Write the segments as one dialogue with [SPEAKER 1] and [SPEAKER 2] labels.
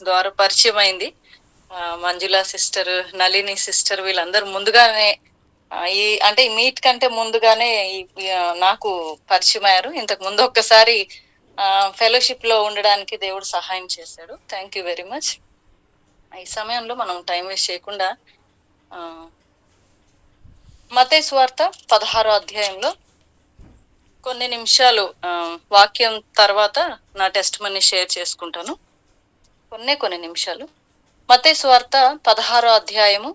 [SPEAKER 1] ద్వారా పరిచయం అయింది. మంజుల సిస్టర్, నళిని సిస్టర్ వీళ్ళందరూ ముందుగానే ఈ మీట్ కంటే ముందుగానే నాకు పరిచయం అయ్యారు. ఇంతకు ముందు ఒక్కసారి ఫెలోషిప్ లో ఉండడానికి దేవుడు సహాయం చేశాడు. Thank you very much. ఈ సమయంలో మనం టైం వేస్ట్ చేయకుండా మత్తయి సువార్త 16వ అధ్యాయంలో కొన్ని నిమిషాలు వాక్యం తర్వాత నా టెస్ట్ మనీ షేర్ చేసుకుంటాను. కొన్ని నిమిషాలు. మత్తయి సువార్త 16వ అధ్యాయము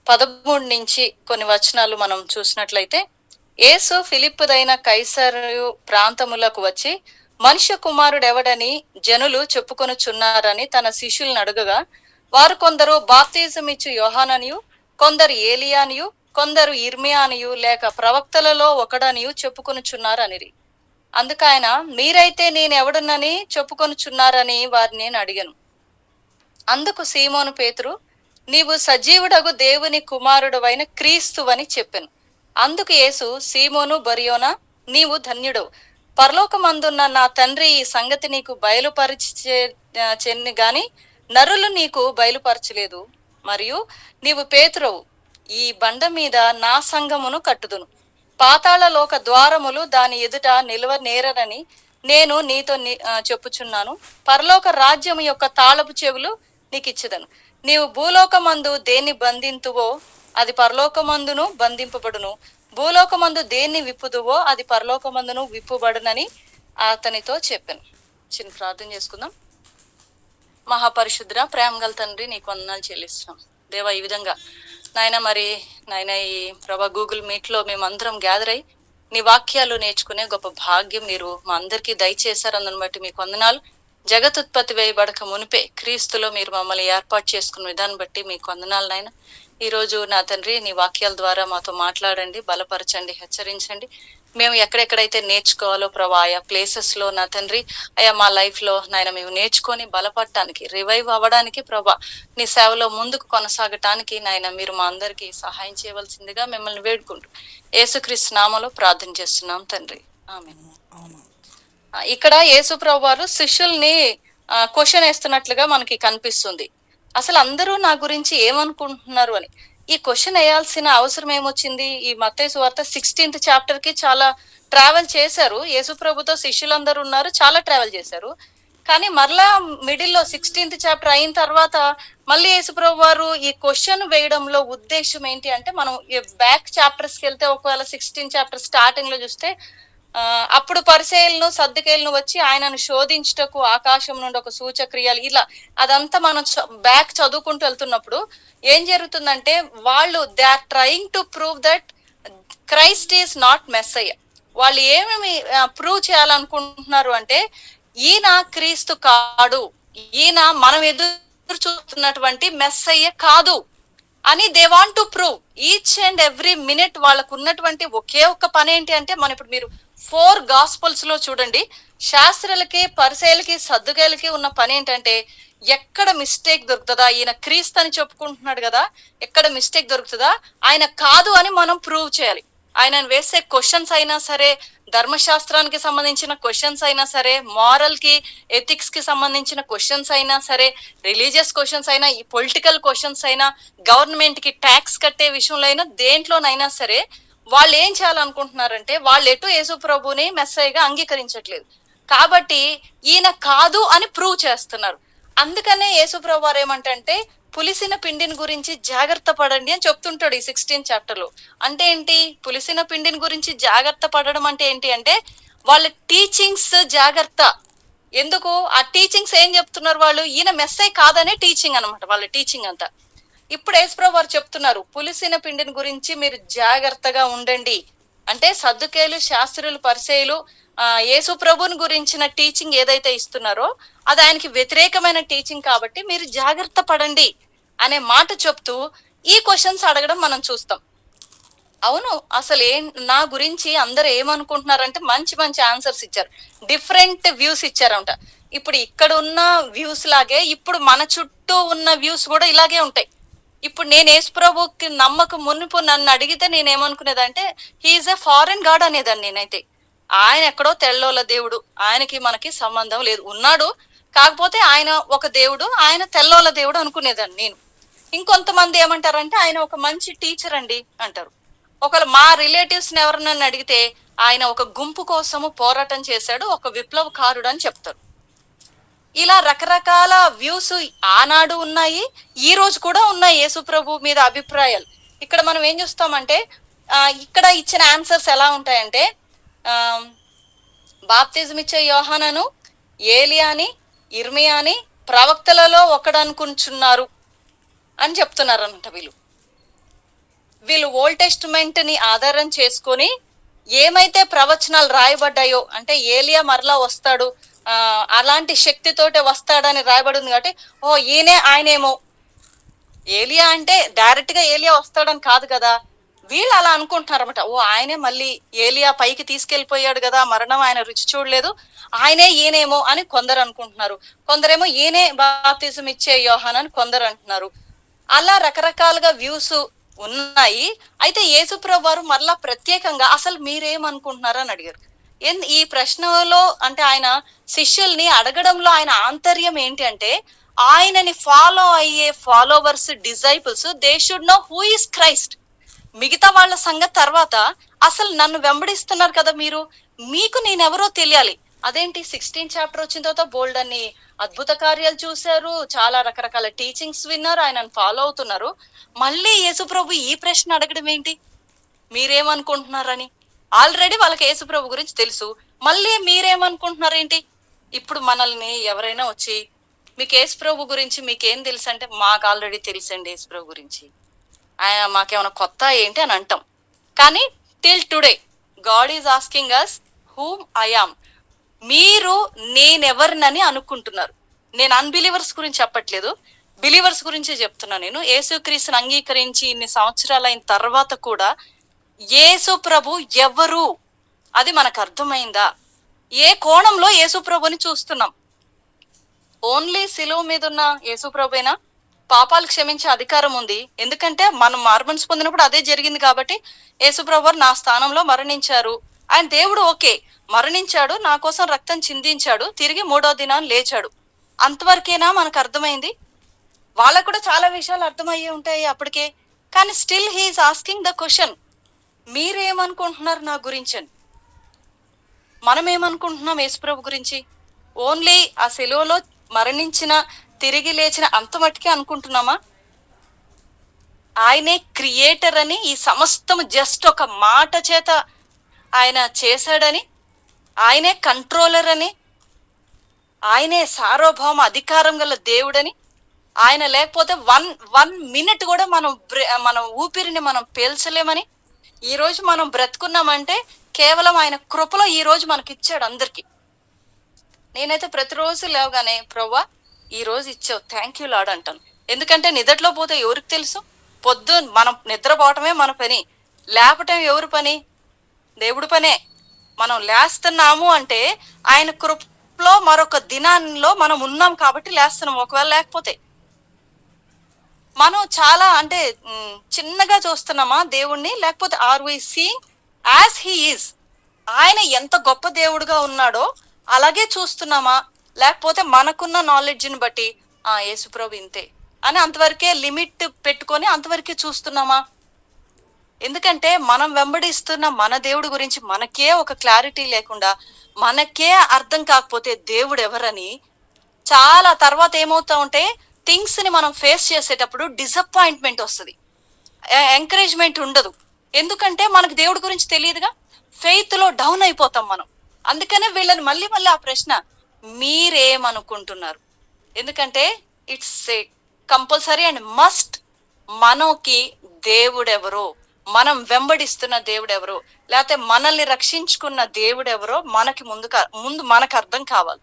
[SPEAKER 1] 13 నుంచి కొన్ని వచనాలు మనం చూసినట్లయితే, యేసు ఫిలిప్పుదైన కైసరయు ప్రాంతములకు వచ్చి మనుష్య కుమారుడు ఎవడని జనులు చెప్పుకొనుచున్నారని తన శిష్యులను అడుగగా, వారు కొందరు బాప్తిజం ఇచ్చు యోహాననియు, కొందరు ఏలియానియు, కొందరు ఇర్మియానియు లేక ప్రవక్తలలో ఒకడనియు చెప్పుకొనుచున్నారు అనిరి. అందుకైన మీరైతే నేనెవడునని చెప్పుకొనుచున్నారని వారిని నేను అడిగాను. అందుకు సీమోను పేతురు, నీవు సజీవుడగు దేవుని కుమారుడవైన క్రీస్తువని చెప్పెను. అందుకు యేసు, సీమోను బరియోనా, నీవు ధన్యుడవు. పరలోకమందున్న నా తండ్రి ఈ సంగతి నీకు బయలుపరిచెను గాని నరులు నీకు బయలుపరచలేదు. మరియు నీవు పేతురవు, ఈ బండ మీద నా సంఘమును కట్టుదును. పాతాళ లోక ద్వారములు దాని ఎదుట నిలువ నేరనని నేను నీతో చెప్పుచున్నాను. పరలోక రాజ్యము యొక్క తాళపు చెవులు నీకు ఇచ్చేదను. నీవు భూలోకమందు దేన్ని బంధింతువో అది పరలోకమందును బంధింపబడును, భూలోకమందు దేన్ని విప్పుదువో అది పరలోకమందును విప్పుబడునని అతనితో చెప్పాను. చిన్న ప్రార్థన చేసుకుందాం. మహాపరిశుద్ర ప్రేమగల తండ్రి, నీకు వందనాలు చెల్లిస్తున్నాం దేవా. ఈ విధంగా నాయన ఈ ప్రభా గూగుల్ మీట్ లో మేమందరం గ్యాదర్ అయ్యి నీ వాక్యాలు నేర్చుకునే గొప్ప భాగ్యం మీరు మా అందరికీ దయచేశారు. అందుని బట్టి మీకు వందనాలు. జగతుత్పత్తి వేయబడక మునిపే క్రీస్తులో మీరు మమ్మల్ని ఏర్పాటు చేసుకున్న విధానం బట్టి మీకు వందనాలు నాయన. ఈ రోజు నా తండ్రి నీ వాక్యాల ద్వారా మాతో మాట్లాడండి, బలపరచండి, హెచ్చరించండి. మేము ఎక్కడెక్కడైతే నేర్చుకోవాలో ప్రభా ఆయా ప్లేసెస్ లో నా తండ్రి అయా మా లైఫ్ లో నాయన మేము నేర్చుకొని బలపడటానికి, రివైవ్ అవ్వడానికి ప్రభా నీ సేవలో ముందుకు కొనసాగటానికి నాయన మీరు మా అందరికీ సహాయం చేయవలసిందిగా మిమ్మల్ని వేడుకుంటూ యేసుక్రీస్తు నామములో ప్రార్థన చేస్తున్నాం తండ్రి, ఆమేన్. ఇక్కడ యేసు ప్రభు వారు శిష్యుల్ని క్వశ్చన్ వేస్తున్నట్లుగా మనకి కనిపిస్తుంది. అసలు అందరూ నా గురించి ఏమనుకుంటున్నారు అని. ఈ క్వశ్చన్ వేయాల్సిన అవసరం ఏమొచ్చింది? ఈ మత్తయి సువార్త 16th చాప్టర్ కి చాలా ట్రావెల్ చేశారు. యేసు ప్రభుతో శిష్యులందరూ ఉన్నారు, చాలా ట్రావెల్ చేశారు. కానీ మరలా మిడిల్ లో 16th చాప్టర్ అయిన తర్వాత మళ్ళీ యేసు ప్రభు వారు ఈ క్వశ్చన్ వేయడంలో ఉద్దేశం ఏంటి అంటే, మనం బ్యాక్ చాప్టర్స్ కి వెళ్తే ఒకవేళ 16th చాప్టర్ స్టార్టింగ్ లో చూస్తే అప్పుడు పరిసయ్యులను సద్దూకయ్యులను వచ్చి ఆయనను శోధించుటకు ఆకాశం నుండి ఒక సూచక్రియలు ఇలా అదంతా మనం బ్యాక్ చదువుకుంటూ వెళ్తున్నప్పుడు ఏం జరుగుతుందంటే, వాళ్ళు they are trying to prove that Christ is not Messiah. వాళ్ళు ఏమేమి ప్రూవ్ చేయాలనుకుంటున్నారు అంటే, ఈయన క్రీస్తు కాడు, ఈయన మనం ఎదురు చూస్తున్నటువంటి మెస్సయ్య కాదు అని they want to prove. Each and every minute వాళ్ళకు ఉన్నటువంటి ఒకే ఒక్క పని ఏంటి అంటే, మనం ఇప్పుడు మీరు 4 గాస్పల్స్ లో చూడండి, శాస్త్రులకి, పరిసయ్యులకి, సద్దూకయ్యులకి ఉన్న పని ఏంటంటే, ఎక్కడ మిస్టేక్ దొరుకుతుందా, ఈయన క్రీస్తు అని చెప్పుకుంటున్నాడు కదా, ఎక్కడ మిస్టేక్ దొరుకుతుందా, ఆయన కాదు అని మనం ప్రూవ్ చేయాలి. ఆయనను వేసే క్వశ్చన్స్ అయినా సరే, ధర్మశాస్త్రానికి సంబంధించిన క్వశ్చన్స్ అయినా సరే, మారల్ కి ఎథిక్స్ కి సంబంధించిన క్వశ్చన్స్ అయినా సరే, రిలీజియస్ క్వశ్చన్స్ అయినా, ఈ పొలిటికల్ క్వశ్చన్స్ అయినా, గవర్నమెంట్ కి ట్యాక్స్ కట్టే విషయంలో అయినా, దేంట్లోనైనా సరే వాళ్ళు ఏం చేయాలనుకుంటున్నారంటే, వాళ్ళు ఎటు యేసు ప్రభుని మెస్సయ్యగా అంగీకరించట్లేదు కాబట్టి ఈయన కాదు అని ప్రూవ్ చేస్తున్నారు. అందుకనే యేసు ప్రభు వారు ఏమంటే, పులిసిన పిండిని గురించి జాగ్రత్త పడండి అని చెప్తుంటాడు ఈ 16th చాప్టర్ లో. అంటే ఏంటి? పులిసిన పిండిని గురించి జాగ్రత్త పడడం అంటే ఏంటి అంటే, వాళ్ళ టీచింగ్స్ జాగ్రత్త. ఎందుకు? ఆ టీచింగ్స్ ఏం చెప్తున్నారు వాళ్ళు? ఈయన మెస్సయ్య కాదనే టీచింగ్ అనమాట వాళ్ళ టీచింగ్ అంతా. ఇప్పుడు యేసుప్రభు వారు చెప్తున్నారు, పులిసిన పిండిని గురించి మీరు జాగ్రత్తగా ఉండండి అంటే, సద్దూకయ్యులు, శాస్త్రులు, పరిసయ్యులు యేసు ప్రభుని గురించిన టీచింగ్ ఏదైతే ఇస్తున్నారో అది ఆయనకి వ్యతిరేకమైన టీచింగ్ కాబట్టి మీరు జాగ్రత్త పడండి అనే మాట చెప్తూ ఈ క్వశ్చన్స్ అడగడం మనం చూస్తాం. అవును, అసలు నా గురించి అందరు ఏమనుకుంటున్నారంటే మంచి మంచి ఆన్సర్స్ ఇచ్చారు, డిఫరెంట్ వ్యూస్ ఇచ్చారంట. ఇప్పుడు ఇక్కడ ఉన్న వ్యూస్ లాగే ఇప్పుడు మన చుట్టూ ఉన్న వ్యూస్ కూడా ఇలాగే ఉంటాయి. ఇప్పుడు నేను యేసు ప్రభుకి నమ్మకం మునుపు నన్ను అడిగితే నేనేమనుకునేదంటే, హీఈస్ ఎ ఫారెన్ గాడ్ అనేదాన్ని నేనైతే. ఆయన ఎక్కడో తెల్లోల దేవుడు, ఆయనకి మనకి సంబంధం లేదు, ఉన్నాడు కాకపోతే ఆయన ఒక దేవుడు, ఆయన తెల్లోల దేవుడు అనుకునేదాన్ని నేను. ఇంకొంతమంది ఏమంటారంటే ఆయన ఒక మంచి టీచర్ అండి అంటారు. ఒకవేళ మా రిలేటివ్స్ ని ఎవరినన్నా అడిగితే ఆయన ఒక గుంపు కోసము పోరాటం చేశాడు, ఒక విప్లవకారుడు అని చెప్తారు. ఇలా రకరకాల వ్యూస్ ఆనాడు ఉన్నాయి, ఈ రోజు కూడా ఉన్నాయి యేసు ప్రభు మీద అభిప్రాయాలు. ఇక్కడ మనం ఏం చూస్తామంటే ఇక్కడ ఇచ్చిన ఆన్సర్స్ ఎలా ఉంటాయంటే బాప్తిజం ఇచ్చే యోహానను ఏలియాని, ఇర్మియాని ప్రవక్తలలో ఒకడనుకుంటున్నారు అని చెప్తున్నారంట. వీళ్ళు ఓల్డ్ టెస్టిమెంట్ ని ఆధారం చేసుకొని ఏమైతే ప్రవచనాలు రాయబడ్డాయో, అంటే ఏలియా మరలా వస్తాడు, అలాంటి శక్తితోటే వస్తాడని రాయబడింది కాబట్టి ఓ ఈయనే ఆయనేమో. ఏలియా అంటే డైరెక్ట్ గా ఏలియా వస్తాడని కాదు కదా, వీళ్ళు అలా అనుకుంటున్నారన్నమాట. ఓ ఆయనే మళ్ళీ ఏలియా పైకి తీసుకెళ్లిపోయాడు కదా, మరణం ఆయన రుచి చూడలేదు, ఆయనే ఈయనేమో అని కొందరు అనుకుంటున్నారు. కొందరేమో ఈయనే బాప్తిజం ఇచ్చే యోహాన్ అని కొందరు అంటున్నారు. అలా రకరకాలుగా వ్యూస్ ఉన్నాయి. అయితే యేసుప్రభు వారు మరలా ప్రత్యేకంగా అసలు మీరేమనుకుంటున్నారు అని అడిగారు. ఈ ప్రశ్నలో అంటే ఆయన శిష్యుల్ని అడగడంలో ఆయన ఆంతర్యం ఏంటి అంటే, ఆయనని ఫాలో అయ్యే followers, disciples, they should know who is Christ. మిగతా వాళ్ళ సంగతి తర్వాత, అసలు నన్ను వెంబడిస్తున్నారు కదా మీరు, మీకు నేనెవరో తెలియాలి. అదేంటి 16 చాప్టర్ వచ్చిన తర్వాత బోల్డ్ అన్ని అద్భుత కార్యాలు చూశారు, చాలా రకరకాల టీచింగ్స్ విన్నారు, ఆయనను ఫాలో అవుతున్నారు. మళ్ళీ యేసుప్రభు ఈ ప్రశ్న అడగడం ఏంటి, మీరేమనుకుంటున్నారని? ఆల్రెడీ వాళ్ళకి యేసుప్రభు గురించి తెలుసు, మళ్ళీ మీరేమనుకుంటున్నారు ఏంటి? ఇప్పుడు మనల్ని ఎవరైనా వచ్చి మీకు యేసుప్రభు గురించి మీకేం తెలుసు అంటే, మాకు ఆల్రెడీ తెలుసండి యేసుప్రభు గురించి, ఆయన మాకేమైనా కొత్త ఏంటి అని అంటాం. కానీ till today God is asking us whom I am. మీరు నేనెవరినని అనుకుంటున్నారు? నేను అన్బిలీవర్స్ గురించి చెప్పట్లేదు, బిలీవర్స్ గురించే చెప్తున్నా. నేను యేసుక్రీస్తుని అంగీకరించి ఇన్ని సంవత్సరాలు అయిన తర్వాత కూడా యేసు ప్రభు ఎవరు అది మనకు అర్థమైందా? ఏ కోణంలో యేసు ప్రభుని చూస్తున్నాం? ఓన్లీ సిలువ మీద ఉన్న యేసు ప్రభునా? పాపాలు క్షమించే అధికారం ఉంది, ఎందుకంటే మనం మార్మన్స్ పొందినప్పుడు అదే జరిగింది కాబట్టి యేసు ప్రభు నా స్థానంలో మరణించారు. ఆయన దేవుడు, ఓకే, మరణించాడు, నా కోసం రక్తం చిందించాడు, తిరిగి 3వ దినాన్ని లేచాడు, అంతవరకేనా మనకు అర్థమైంది? వాళ్ళకు కూడా చాలా విషయాలు అర్థమయ్యే ఉంటాయి అప్పటికే. కానీ still he is asking the question, మీరేమనుకుంటున్నారు నా గురించి అని. మనం ఏమనుకుంటున్నాం యేసుప్రభు గురించి? ఓన్లీ ఆ సెలువలో మరణించిన, తిరిగి లేచిన అంత మట్టుకే అనుకుంటున్నామా? ఆయనే క్రియేటర్ అని, ఈ సమస్తము జస్ట్ ఒక మాట చేత ఆయన చేశాడని, ఆయనే కంట్రోలర్ అని, ఆయనే సార్వభౌమ అధికారం గల దేవుడని, ఆయన లేకపోతే వన్ మినిట్ కూడా మనం ఊపిరిని మనం పీల్చలేమని, ఈ రోజు మనం బ్రతుకున్నామంటే కేవలం ఆయన కృపలో ఈ రోజు మనకిచ్చాడు అందరికి. నేనైతే ప్రతిరోజు లేవగానే ప్రభువా ఈ రోజు ఇచ్చావు, థ్యాంక్ యూ లార్డ్ అంటాను. ఎందుకంటే నిద్రలో పోతే ఎవరికి తెలుసు? మనం నిద్రపోవటమే మన పని, లేపటం ఎవరి పని? దేవుడి పనే. మనం లేస్తున్నాము అంటే ఆయన కృపలో మరొక దినాల్లో మనం ఉన్నాం కాబట్టి లేస్తున్నాం. ఒకవేళ లేకపోతే మనం చాలా అంటే చిన్నగా చూస్తున్నామా దేవుణ్ణి? లేకపోతే are we seeing as he is? ఆయన ఎంత గొప్ప దేవుడుగా ఉన్నాడో అలాగే చూస్తున్నామా? లేకపోతే మనకున్న నాలెడ్జ్ని బట్టి యేసుప్రభు ఇంతే అని అంతవరకే లిమిట్ పెట్టుకొని అంతవరకే చూస్తున్నామా? ఎందుకంటే మనం వెంబడిస్తున్న మన దేవుడి గురించి మనకే ఒక క్లారిటీ లేకుండా, మనకే అర్థం కాకపోతే దేవుడు ఎవరని, చాలా తర్వాత ఏమవుతా ఉంటే థింగ్స్ ని మనం ఫేస్ చేసేటప్పుడు డిసప్పాయింట్మెంట్ వస్తుంది, ఎంకరేజ్మెంట్ ఉండదు. ఎందుకంటే మనకు దేవుడి గురించి తెలియదుగా, ఫెయిత్ లో డౌన్ అయిపోతాం మనం. అందుకనే వీళ్ళని మళ్ళీ మళ్ళీ ఆ ప్రశ్న, మీరేమనుకుంటున్నారు? ఎందుకంటే it's a compulsory and must. మనకి దేవుడెవరో, మనం వెంబడిస్తున్న దేవుడెవరో, లేకపోతే మనల్ని రక్షించుకున్న దేవుడెవరో ముందు మనకు అర్థం కావాలి.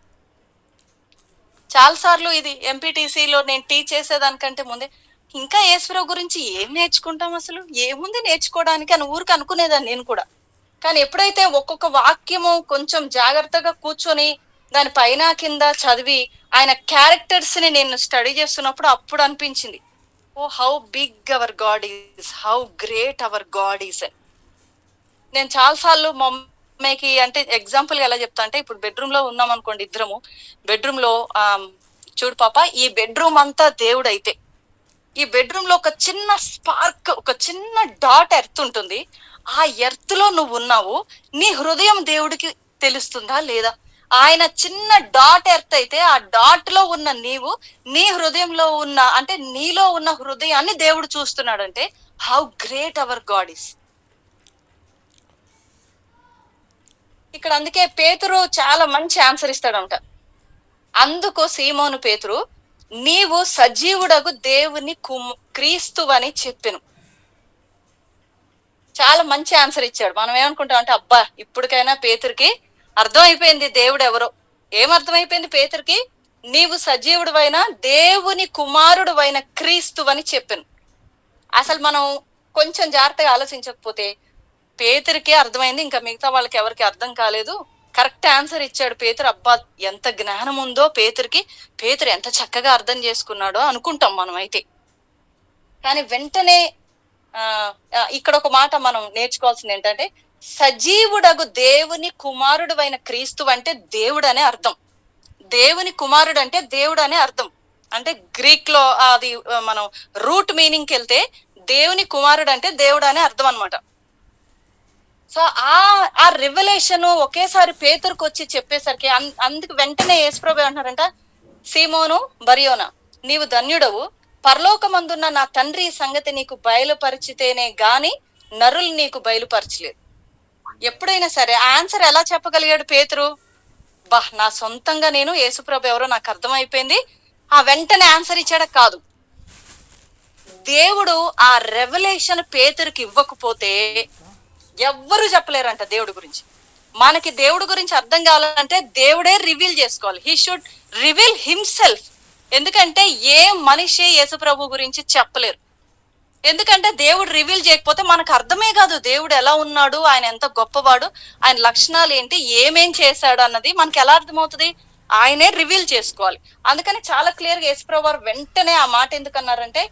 [SPEAKER 1] చాలాసార్లు ఇది ఎంపీటీసీలో నేను టీచ్ చేసేదానికంటే ముందే ఇంకా యేసుప్రభు గురించి ఏం నేర్చుకుంటాం, అసలు ఏముంది నేర్చుకోవడానికి అని ఊరికి అనుకునేదాన్ని నేను కూడా. కానీ ఎప్పుడైతే ఒక్కొక్క వాక్యము కొంచెం జాగ్రత్తగా కూర్చొని దాని పైన కింద చదివి ఆయన క్యారెక్టర్స్ ని నేను స్టడీ చేస్తున్నప్పుడు అప్పుడు అనిపించింది, oh how big our God is, how great our God is. నేను చాలాసార్లు మీకు అంటే ఎగ్జాంపుల్ గా ఎలా చెప్తా అంటే, ఇప్పుడు బెడ్రూమ్ లో ఉన్నాం అనుకోండి ఇద్దరము, బెడ్రూమ్ లో చూడు పాప, ఈ బెడ్రూమ్ అంతా దేవుడు అయితే, ఈ బెడ్రూమ్ లో ఒక చిన్న స్పార్క్, ఒక చిన్న డాట్ ఎర్త్ ఉంటుంది. ఆ ఎర్త్ లో నువ్వు ఉన్నావు, నీ హృదయం దేవుడికి తెలుస్తుందా లేదా? ఆయన చిన్న డాట్ ఎర్త్ అయితే, ఆ డాట్ లో ఉన్న నీవు, నీ హృదయంలో ఉన్న అంటే నీలో ఉన్న హృదయాన్ని దేవుడు చూస్తున్నాడంటే how great our god is. ఇక్కడ అందుకే పేతురు చాలా మంచి ఆన్సర్ ఇస్తాడంట. అందుకు సీమోను పేతురు, నీవు సజీవుడగు దేవుని క్రీస్తువని చెప్పెను. చాలా మంచి ఆన్సర్ ఇచ్చాడు. మనం ఏమనుకుంటాం అంటే, అబ్బా ఇప్పటికైనా పేతురికి అర్థం అయిపోయింది దేవుడు ఎవరో. ఏమర్థమైపోయింది పేతురికి? నీవు సజీవుడువైన దేవుని కుమారుడువైన క్రీస్తువని చెప్పెను. అసలు మనం కొంచెం జాగ్రత్తగా ఆలోచించకపోతే పేతురికే అర్థమైంది, ఇంకా మిగతా వాళ్ళకి ఎవరికి అర్థం కాలేదు. కరెక్ట్ ఆన్సర్ ఇచ్చాడు పేతురు. అబ్బా ఎంత జ్ఞానం ఉందో పేతురికి, పేతురు ఎంత చక్కగా అర్థం చేసుకున్నాడో అనుకుంటాం మనం అయితే. కానీ వెంటనే ఇక్కడ ఒక మాట మనం నేర్చుకోవాల్సింది ఏంటంటే, సజీవుడగు దేవుని కుమారుడు అయిన క్రీస్తు అంటే దేవుడు అనే అర్థం. దేవుని కుమారుడు అంటే దేవుడు అనే అర్థం. అంటే గ్రీక్ లో అది మనం రూట్ మీనింగ్ కి వెళ్తే దేవుని కుమారుడు అంటే దేవుడు అనే అర్థం అనమాట. సో ఆ రివల్యూషన్ ఒకేసారి పేతురుకు వచ్చి చెప్పేసరికి అందుకు వెంటనే యేసుప్రభు అంటున్నారంట, సీమోను బరియోనా, నీవు ధన్యుడవు, పరలోకమందున్న నా తండ్రి సంగతి నీకు బయలుపరిచితేనే గాని నరులు నీకు బయలుపరచలేదు. ఎప్పుడైనా సరే ఆన్సర్ ఎలా చెప్పగలిగాడు పేతురు? నా సొంతంగా నేను యేసుప్రభు ఎవరో నాకు అర్థమైపోయింది, ఆ వెంటనే ఆన్సర్ ఇచ్చాడ కాదు. దేవుడు ఆ రెవల్యూషన్ పేతురుకి ఇవ్వకపోతే ఎవ్వరు చెప్పలేరంట దేవుడి గురించి. మనకి దేవుడి గురించి అర్థం కావాలంటే దేవుడే రివీల్ చేసుకోవాలి. He should reveal himself. ఎందుకంటే ఏ మనిషి యేసుప్రభు గురించి చెప్పలేరు. ఎందుకంటే దేవుడు రివీల్ చేయకపోతే మనకు అర్థమే కాదు దేవుడు ఎలా ఉన్నాడు, ఆయన ఎంత గొప్పవాడు, ఆయన లక్షణాలు ఏంటి, ఏమేం చేశాడు అన్నది మనకి ఎలా అర్థమవుతుంది? ఆయనే రివీల్ చేసుకోవాలి. అందుకని చాలా క్లియర్ గా యేసుప్రభు వారు వెంటనే ఆ మాట ఎందుకన్నారంటే,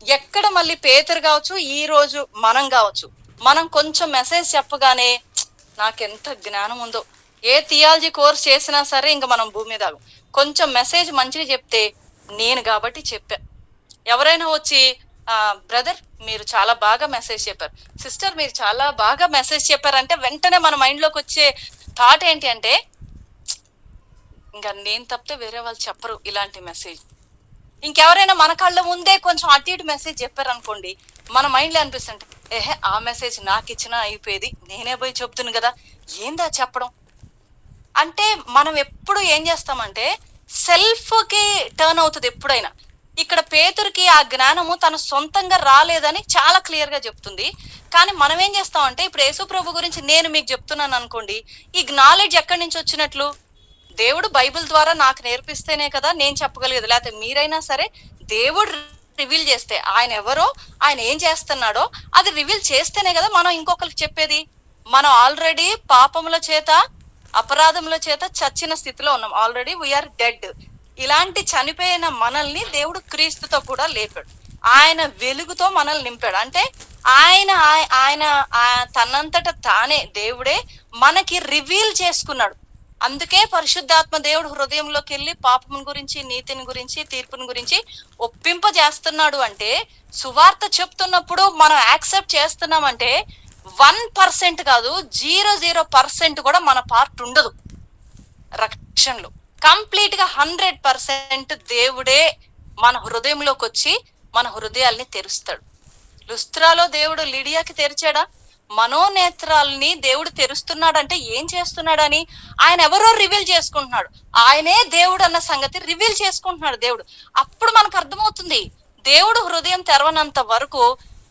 [SPEAKER 1] ఎక్కడ మళ్ళీ పేతురు కావచ్చు, ఈ రోజు మనం కావచ్చు, మనం కొంచెం మెసేజ్ చెప్పగానే నాకెంత జ్ఞానం ఉందో, ఏ థియాలజీ కోర్స్ చేసినా సరే ఇంకా మనం భూమి మీద కొంచెం మెసేజ్ మంచిగా చెప్తే నేను కాబట్టి చెప్పా. ఎవరైనా వచ్చి బ్రదర్ మీరు చాలా బాగా మెసేజ్ చెప్పారు, సిస్టర్ మీరు చాలా బాగా మెసేజ్ చెప్పారంటే వెంటనే మన మైండ్ లోకి వచ్చే థాట్ ఏంటి అంటే, ఇంకా నేను తప్పితే వేరే వాళ్ళు చెప్పరు ఇలాంటి మెసేజ్. ఇంకెవరైనా మన కళ్ళ ముందే కొంచెం అటు ఇటు మెసేజ్ చెప్పారనుకోండి, మన మైండ్ లో అనిపిస్తుంటే, ఆ మెసేజ్ నాకు ఇచ్చినా అయిపోయేది, నేనే పోయి చెప్తున్నా కదా, ఏందా చెప్పడం అంటే. మనం ఎప్పుడు ఏం చేస్తామంటే సెల్ఫ్ కి టర్న్ అవుతుంది ఎప్పుడైనా. ఇక్కడ పేతురికి ఆ జ్ఞానము తన సొంతంగా రాలేదని చాలా క్లియర్ గా చెప్తుంది. కానీ మనం ఏం చేస్తామంటే, ఇప్పుడు యేసు ప్రభు గురించి నేను మీకు చెప్తున్నాను అనుకోండి, ఈ నాలెడ్జ్ ఎక్కడి నుంచి వచ్చినట్లు? దేవుడు బైబిల్ ద్వారా నాకు నేర్పిస్తేనే కదా నేను చెప్పగలిగేది. లేకపోతే మీరైనా సరే దేవుడు రివీల్ చేస్తే, ఆయన ఎవరో, ఆయన ఏం చేస్తున్నాడో అది రివీల్ చేస్తేనే కదా మనం ఇంకొకరికి చెప్పేది. మనం ఆల్రెడీ పాపముల చేత అపరాధముల చేత చచ్చిన స్థితిలో ఉన్నాం. Already we are dead. ఇలాంటి చనిపోయిన మనల్ని దేవుడు క్రీస్తుతో కూడా లేపాడు. ఆయన వెలుగుతో మనల్ని నింపాడు. అంటే ఆయన ఆయన తనంతట తానే దేవుడే మనకి రివీల్ చేసుకున్నాడు. అందుకే పరిశుద్ధాత్మ దేవుడు హృదయంలోకి వెళ్ళి పాపం గురించి, నీతిని గురించి, తీర్పుని గురించి ఒప్పింపజేస్తున్నాడు. అంటే సువార్త చెప్తున్నప్పుడు మనం యాక్సెప్ట్ చేస్తున్నామంటే 1% కాదు, 0.0% కూడా మన పార్ట్ ఉండదు రక్షణలో. కంప్లీట్ గా 100% దేవుడే మన హృదయంలోకి వచ్చి మన హృదయాల్ని తెరుస్తాడు. లుస్త్రాలో దేవుడు లిడియాకి తెరిచాడా? మనోనేత్రాల్ని దేవుడు తెరుస్తున్నాడంటే ఏం చేస్తున్నాడని, ఆయన ఎవరో రివీల్ చేసుకుంటున్నాడు. ఆయనే దేవుడు అన్న సంగతి రివీల్ చేసుకుంటున్నాడు దేవుడు. అప్పుడు మనకు అర్థమవుతుంది, దేవుడు హృదయం తెరవనంత వరకు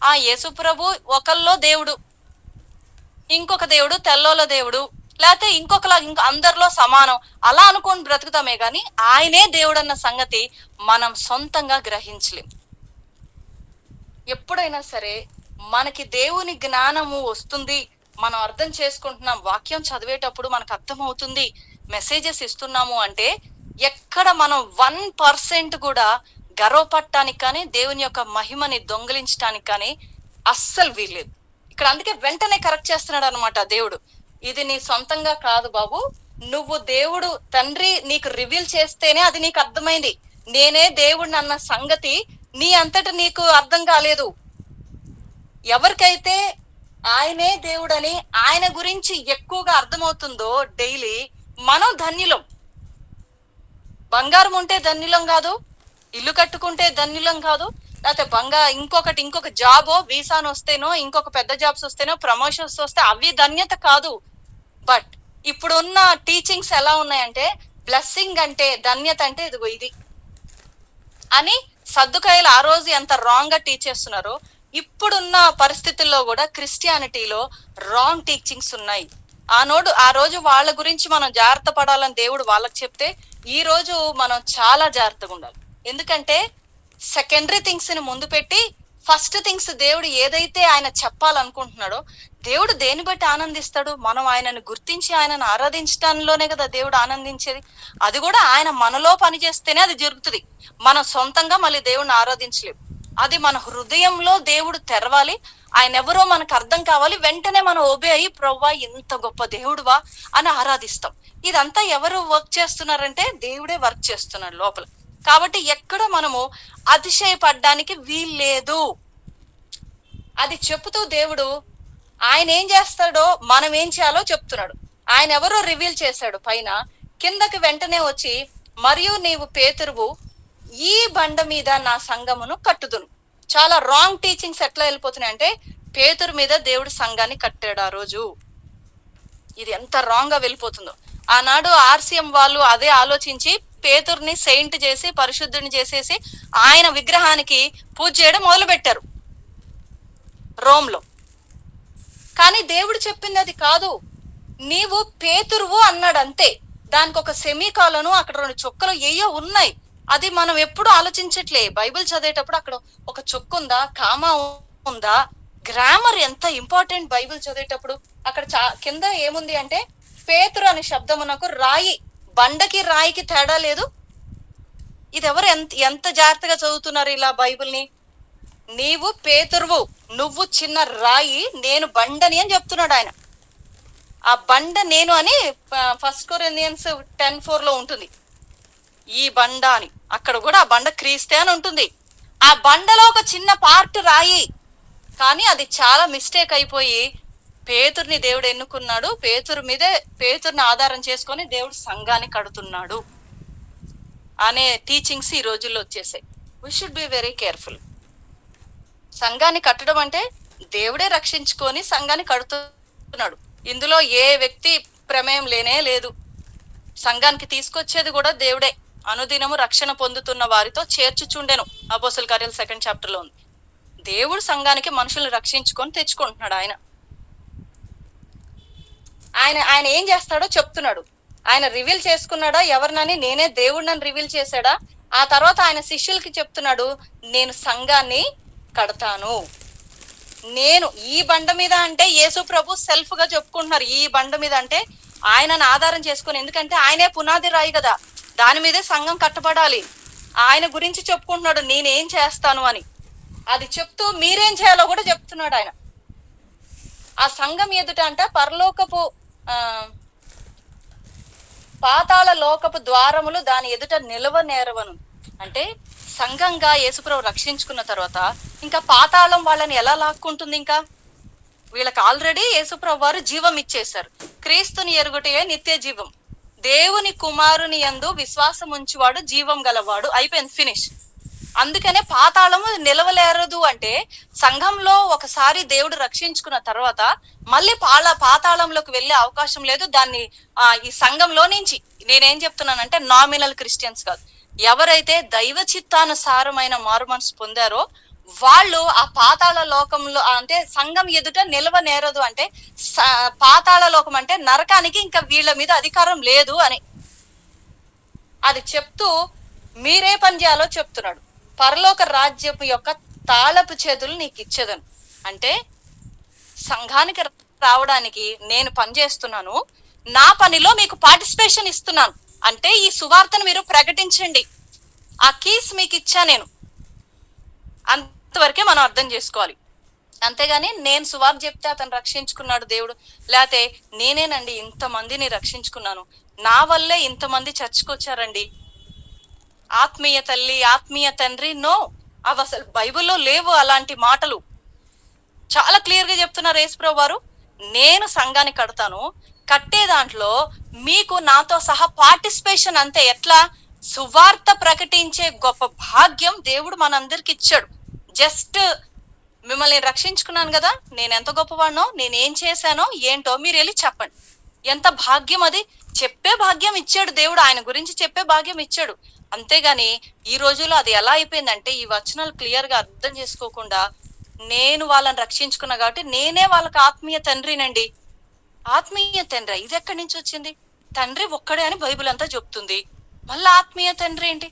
[SPEAKER 1] ఆ యేసుప్రభు ఒకల్లో దేవుడు, ఇంకొక దేవుడు తెల్లోల దేవుడు, లేకపోతే ఇంకొకలా అందరిలో సమానం అలా అనుకోని బ్రతుకుతామే గాని ఆయనే దేవుడు అన్న సంగతి మనం సొంతంగా గ్రహించలేం. ఎప్పుడైనా సరే మనకి దేవుని జ్ఞానము వస్తుంది, మనం అర్థం చేసుకుంటున్నాం, వాక్యం చదివేటప్పుడు మనకు అర్థం అవుతుంది, మెసేజెస్ ఇస్తున్నాము అంటే ఎక్కడ మనం 1% కూడా గర్వపడటానికి కానీ దేవుని యొక్క మహిమని దొంగిలించడానికి కానీ అస్సలు వీల్లేదు. ఇక్కడ అందుకే వెంటనే కరెక్ట్ చేస్తున్నాడు అనమాట దేవుడు. ఇది నీ సొంతంగా కాదు బాబు, నువ్వు దేవుడు తండ్రి నీకు రివీల్ చేస్తేనే అది నీకు అర్థమైంది. నేనే దేవుడిని అన్న సంగతి నీ అంతట నీకు అర్థం కాలేదు. ఎవరికైతే ఆయనే దేవుడని ఆయన గురించి ఎక్కువగా అర్థమవుతుందో డైలీ, మనం ధన్యులం. బంగారం ఉంటే ధన్యులం కాదు, ఇల్లు కట్టుకుంటే ధన్యులం కాదు, లేకపోతే ఇంకొక జాబో వీసాను వస్తేనో, ఇంకొక పెద్ద జాబ్స్ వస్తేనో, ప్రమోషన్స్ వస్తే అవి ధన్యత కాదు. బట్ ఇప్పుడున్న టీచింగ్స్ ఎలా ఉన్నాయంటే, బ్లెస్సింగ్ అంటే ధన్యత అంటే ఇదిగో ఇది అని సద్దుకాయలు ఆ రోజు ఎంత రాంగ్ గా టీచ్ చేస్తున్నారో, ఇప్పుడున్న పరిస్థితుల్లో కూడా క్రిస్టియానిటీలో రాంగ్ టీచింగ్స్ ఉన్నాయి. ఆ రోజు వాళ్ళ గురించి మనం జాగ్రత్త పడాలని దేవుడు వాళ్ళకి చెప్తే, ఈ రోజు మనం చాలా జాగ్రత్తగా ఉండాలి. ఎందుకంటే సెకండరీ థింగ్స్ ని ముందు పెట్టి ఫస్ట్ థింగ్స్ దేవుడు ఏదైతే ఆయన చెప్పాలనుకుంటున్నాడో, దేవుడు దేని బట్టి ఆనందిస్తాడు? మనం ఆయనను గుర్తించి ఆయనను ఆరాధించడంలోనే కదా దేవుడు ఆనందించేది. అది కూడా ఆయన మనలో పని చేస్తేనే అది జరుగుతుంది. మనం సొంతంగా మళ్ళీ దేవుడిని ఆరాధించలేము. అది మన హృదయంలో దేవుడు తెరవాలి, ఆయన ఎవరో మనకు అర్థం కావాలి. వెంటనే మనం ఓబే అయ్యి, ప్రవ్వా ఇంత గొప్ప దేవుడువా అని ఆరాధిస్తాం. ఇదంతా ఎవరు వర్క్ చేస్తున్నారంటే దేవుడే వర్క్ చేస్తున్నాడు లోపల. కాబట్టి ఎక్కడ మనము అతిశయపడ్డానికి వీల్లేదు. అది చెప్తూ దేవుడు ఆయన ఏం చేస్తాడో మనం ఏం చేయాలో చెప్తున్నాడు. ఆయన ఎవరో రివీల్ చేశాడు పైన, కిందకి వెంటనే వచ్చి, మరియు నీవు పేతురువు, ఈ బండ మీద నా సంఘమును కట్టుదును. చాలా రాంగ్ టీచింగ్స్ ఎట్లా వెళ్ళిపోతున్నాయి అంటే, పేతురు మీద దేవుడు సంఘాన్ని కట్టాడు ఆ రోజు. ఇది ఎంత రాంగ్ గా వెళ్ళిపోతుందో. ఆనాడు ఆర్సిఎం వాళ్ళు అదే ఆలోచించి పేతుర్ని సెయింట్ చేసి పరిశుద్ధుని చేసేసి ఆయన విగ్రహానికి పూజ చేయడం మొదలు పెట్టారు రోమ్ లో. కానీ దేవుడు చెప్పింది అది కాదు. నీవు పేతురువు అన్నాడు అంతే. దానికి ఒక సెమీకాలను, అక్కడ 2 చుక్కలు ఏయో ఉన్నాయి. అది మనం ఎప్పుడు ఆలోచించట్లే. బైబిల్ చదివేటప్పుడు అక్కడ ఒక చుక్క ఉందా, కామా ఉందా, గ్రామర్ ఎంత ఇంపార్టెంట్ బైబిల్ చదివేటప్పుడు. అక్కడ కింద ఏముంది అంటే, పేతురు అనే శబ్దమునకు రాయి, బండకి రాయికి తేడా లేదు. ఇది ఎవరు ఎంత జాగ్రత్తగా చదువుతున్నారు ఇలా బైబిల్ని? నీవు పేతురువు, నువ్వు చిన్న రాయి, నేను బండని అని చెప్తున్నాడు ఆయన. ఆ బండ నేను అని 1 కొరింథియన్స్ 10:4 లో ఉంటుంది. ఈ బండ అని అక్కడ కూడా ఆ బండ క్రీస్తే అని ఉంటుంది. ఆ బండలో ఒక చిన్న పార్ట్ రాయి, కానీ అది చాలా మిస్టేక్ అయిపోయి పేతుర్ని దేవుడు ఎన్నుకున్నాడు. పేతుర్ని ఆధారం చేసుకొని దేవుడు సంఘాన్ని కడుతున్నాడు అనే టీచింగ్స్ ఈ రోజుల్లో వచ్చేసాయి. We should be very careful. సంఘాన్ని కట్టడం అంటే దేవుడే రక్షించుకొని సంఘాన్ని కడుతున్నాడు. ఇందులో ఏ వ్యక్తి ప్రమేయం లేనే లేదు. సంఘానికి తీసుకొచ్చేది కూడా దేవుడే. అనుదినము రక్షణ పొందుతున్న వారితో చేర్చుచుండెను, అపోస్తల కార్యాలు 2వ చాప్టర్ లో ఉంది. దేవుడు సంఘానికి మనుషుల్ని రక్షించుకొని తెచ్చుకుంటున్నాడు. ఆయన ఏం చేస్తాడో చెప్తున్నాడు. ఆయన రివీల్ చేసుకున్నాడా ఎవరినని? నేనే దేవుడిని రివీల్ చేశాడా? ఆ తర్వాత ఆయన శిష్యులకి చెప్తున్నాడు, నేను సంఘాన్ని కడతాను. నేను ఈ బండ మీద అంటే యేసు ప్రభు సెల్ఫ్ గా చెప్పుకుంటున్నారు. ఈ బండ మీద అంటే ఆయనను ఆధారం చేసుకుని, ఎందుకంటే ఆయనే పునాది రాయి కదా, దాని మీదే సంఘం కట్టబడాలి. ఆయన గురించి చెప్పుకుంటున్నాడు, నేనేం చేస్తాను అని. అది చెప్తూ మీరేం చేయాలో కూడా చెప్తున్నాడు ఆయన. ఆ సంఘం ఎదుట అంట పరలోకపు పాతాళ లోకపు ద్వారములు దాని ఎదుట నిలవనేరవను. అంటే సంఘంగా యేసుప్రభు రక్షించుకున్న తర్వాత ఇంకా పాతాళం వాళ్ళని ఎలా లాక్కుంటుంది? ఇంకా వీళ్ళకి ఆల్రెడీ యేసుప్రభు వారు జీవం ఇచ్చేశారు. క్రీస్తుని ఎరుగుటయే నిత్య జీవం. దేవుని కుమారుని యందు విశ్వాసం ఉంచువాడు జీవం గలవాడు. అయిపోయింది, ఫినిష్. అందుకనే పాతాళము నిలవలేరదు. అంటే సంఘంలో ఒకసారి దేవుడు రక్షించుకున్న తర్వాత మళ్ళీ పాతాళంలోకి వెళ్ళే అవకాశం లేదు. దాన్ని ఈ సంఘంలో నుంచి నేనేం చెప్తున్నానంటే, నామినల్ క్రిస్టియన్స్ కాదు, ఎవరైతే దైవ చిత్తానుసారమైన మారు మనసు పొందారో వాళ్ళు ఆ పాతాళ లోకంలో, అంటే సంఘం ఎదుట నిలవనేరదు. అంటే పాతాళ లోకం అంటే నరకానికి ఇంకా వీళ్ళ మీద అధికారం లేదు అని అది చెప్తూ మీరే పని చేయాలో చెప్తున్నాడు. పరలోక రాజ్యపు యొక్క తాళపు చేతులు నీకు ఇచ్చేదను. అంటే సంఘానికి రావడానికి నేను పని చేస్తున్నాను, నా పనిలో మీకు పార్టిసిపేషన్ ఇస్తున్నాను. అంటే ఈ సువార్తను మీరు ప్రకటించండి, ఆ కీస్ మీకు ఇచ్చా నేను. అంతవరకే మనం అర్థం చేసుకోవాలి. అంతేగాని నేను సువార్త చెప్తే అతను రక్షించుకున్నాడు దేవుడు, లేకపోతే నేనేనండి ఇంతమందిని రక్షించుకున్నాను, నా వల్లే ఇంతమంది చర్చకొచ్చారండి, ఆత్మీయ తల్లి ఆత్మీయ తండ్రి, నో, అవి అసలు బైబిల్లో లేవు అలాంటి మాటలు. చాలా క్లియర్ గా చెప్తున్నారు యేసుప్రభు వారు, నేను సంఘాన్ని కడతాను, కట్టే దాంట్లో మీకు నాతో సహా పార్టిసిపేషన్ అంతే. ఎట్లా? సువార్త ప్రకటించే గొప్ప భాగ్యం దేవుడు మనందరికి ఇచ్చాడు. జస్ట్ మిమ్మల్ని రక్షించుకున్నాను కదా, నేను ఎంత గొప్పవాడినో, నేనేం చేశానో ఏంటో మీరు వెళ్ళి చెప్పండి. ఎంత భాగ్యం అది! చెప్పే భాగ్యం ఇచ్చాడు దేవుడు, ఆయన గురించి చెప్పే భాగ్యం ఇచ్చాడు. అంతేగాని ఈ రోజుల్లో అది ఎలా అయిపోయిందంటే, ఈ వచనాలు క్లియర్ గా అర్థం చేసుకోకుండా, నేను వాళ్ళని రక్షించుకున్నా కాబట్టి నేనే వాళ్ళకి ఆత్మీయ తండ్రినండి. ఆత్మీయ తండ్రి ఇది ఎక్కడి నుంచి వచ్చింది? తండ్రి ఒక్కడే అని బైబిల్ అంతా చెప్తుంది, మళ్ళీ ఆత్మీయ తండ్రి ఏంటి?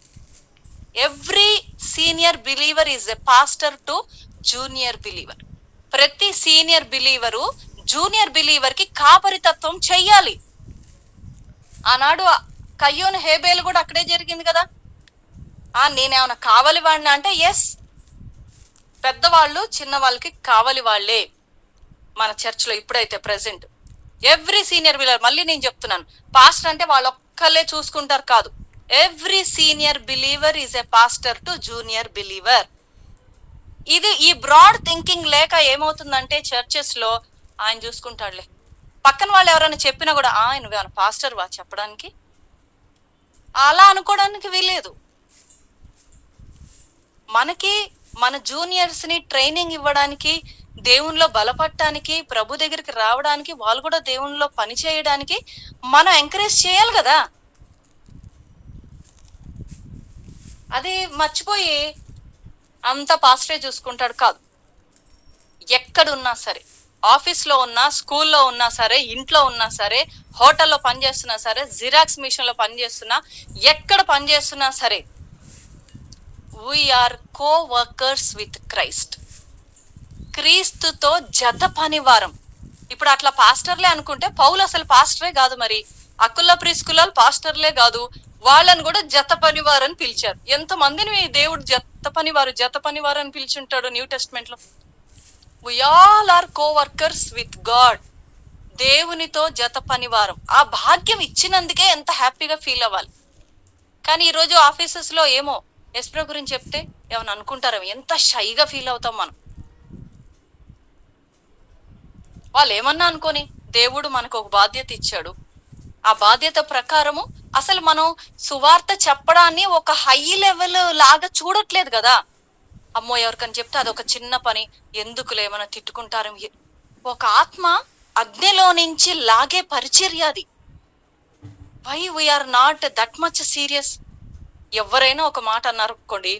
[SPEAKER 1] Every senior believer is a pastor to junior believer. ప్రతి సీనియర్ బిలీవరు జూనియర్ బిలీవర్ కి కాపరితత్వం చెయ్యాలి. ఆనాడు కయ్యోను హేబేలు కూడా అక్కడే జరిగింది కదా. నేనేమన్నా కావలి వాడినా అంటే, ఎస్, పెద్దవాళ్ళు చిన్న వాళ్ళకి కావలి వాళ్ళే మన చర్చ్ లో ఇప్పుడైతే ప్రెసెంట్. ఎవ్రీ సీనియర్ బిలీవర్, మళ్ళీ నేను చెప్తున్నాను, పాస్టర్ అంటే వాళ్ళు ఒక్కళ్ళే చూసుకుంటారు కాదు, every senior believer is a pastor to junior believer. ఇది ఈ బ్రాడ్ థింకింగ్ లేక ఏమవుతుందంటే, చర్చెస్ లో ఆయన చూసుకుంటాడులే, పక్కన వాళ్ళు ఎవరైనా చెప్పినా కూడా నువ్వేమైనా పాస్టర్ వా చెప్పడానికి, అలా అనుకోవడానికి వీలేదు. మనకి మన జూనియర్స్ ని ట్రైనింగ్ ఇవ్వడానికి, దేవునిలో బలపడటానికి, ప్రభు దగ్గరికి రావడానికి, వాళ్ళు కూడా దేవునిలో పని చేయడానికి మనం ఎంకరేజ్ చేయాలి కదా. అది మర్చిపోయి అంత పాస్టరే చూసుకుంటాడు కాదు. ఎక్కడున్నా సరే, ఆఫీస్ లో ఉన్నా, స్కూల్లో ఉన్నా సరే, ఇంట్లో ఉన్నా సరే, హోటల్లో పనిచేస్తున్నా సరే, జిరాక్స్ మిషన్ లో పనిచేస్తున్నా, ఎక్కడ పనిచేస్తున్నా సరే, we are coworkers with Christ. క్రీస్తుతో జత పనివారం. ఇప్పుడు అట్లా పాస్టర్లే అనుకుంటే, పౌలు అసలు పాస్టరే కాదు, మరి అకుల్ల ప్రిస్కులాలు పాస్టర్లే కాదు, వాళ్ళని కూడా జత పనివారు అని పిలిచారు. ఎంతమందిని దేవుడు జత పనివారు అని పిలిచుంటాడు న్యూ టెస్ట్మెంట్ లో. We all are coworkers with God. దేవునితో జత పనివారం. ఆ భాగ్యం ఇచ్చినందుకే ఎంత హ్యాపీగా ఫీల్ అవ్వాలి. కానీ ఈ రోజు ఆఫీసెస్ లో ఏమో ఎస్ప్రో గురించి చెప్తే ఏమన్నా అనుకుంటారేమో, ఎంత షైగా ఫీల్ అవుతాం మనం. వాళ్ళు ఏమన్నా అనుకోని, దేవుడు మనకు ఒక బాధ్యత ఇచ్చాడు. ఆ బాధ్యత ప్రకారము అసలు మనం సువార్త చెప్పడాన్ని ఒక హై లెవెల్ లాగా చూడట్లేదు కదా. అమ్మో ఎవరికని చెప్తే అదొక చిన్న పని, ఎందుకులే ఏమైనా తిట్టుకుంటారు. ఒక ఆత్మ అగ్నిలో నుంచి లాగే పరిచర్య అది. Why we are not that much serious? ఎవరైనా ఒక మాట అన్నారు అనుకోండి,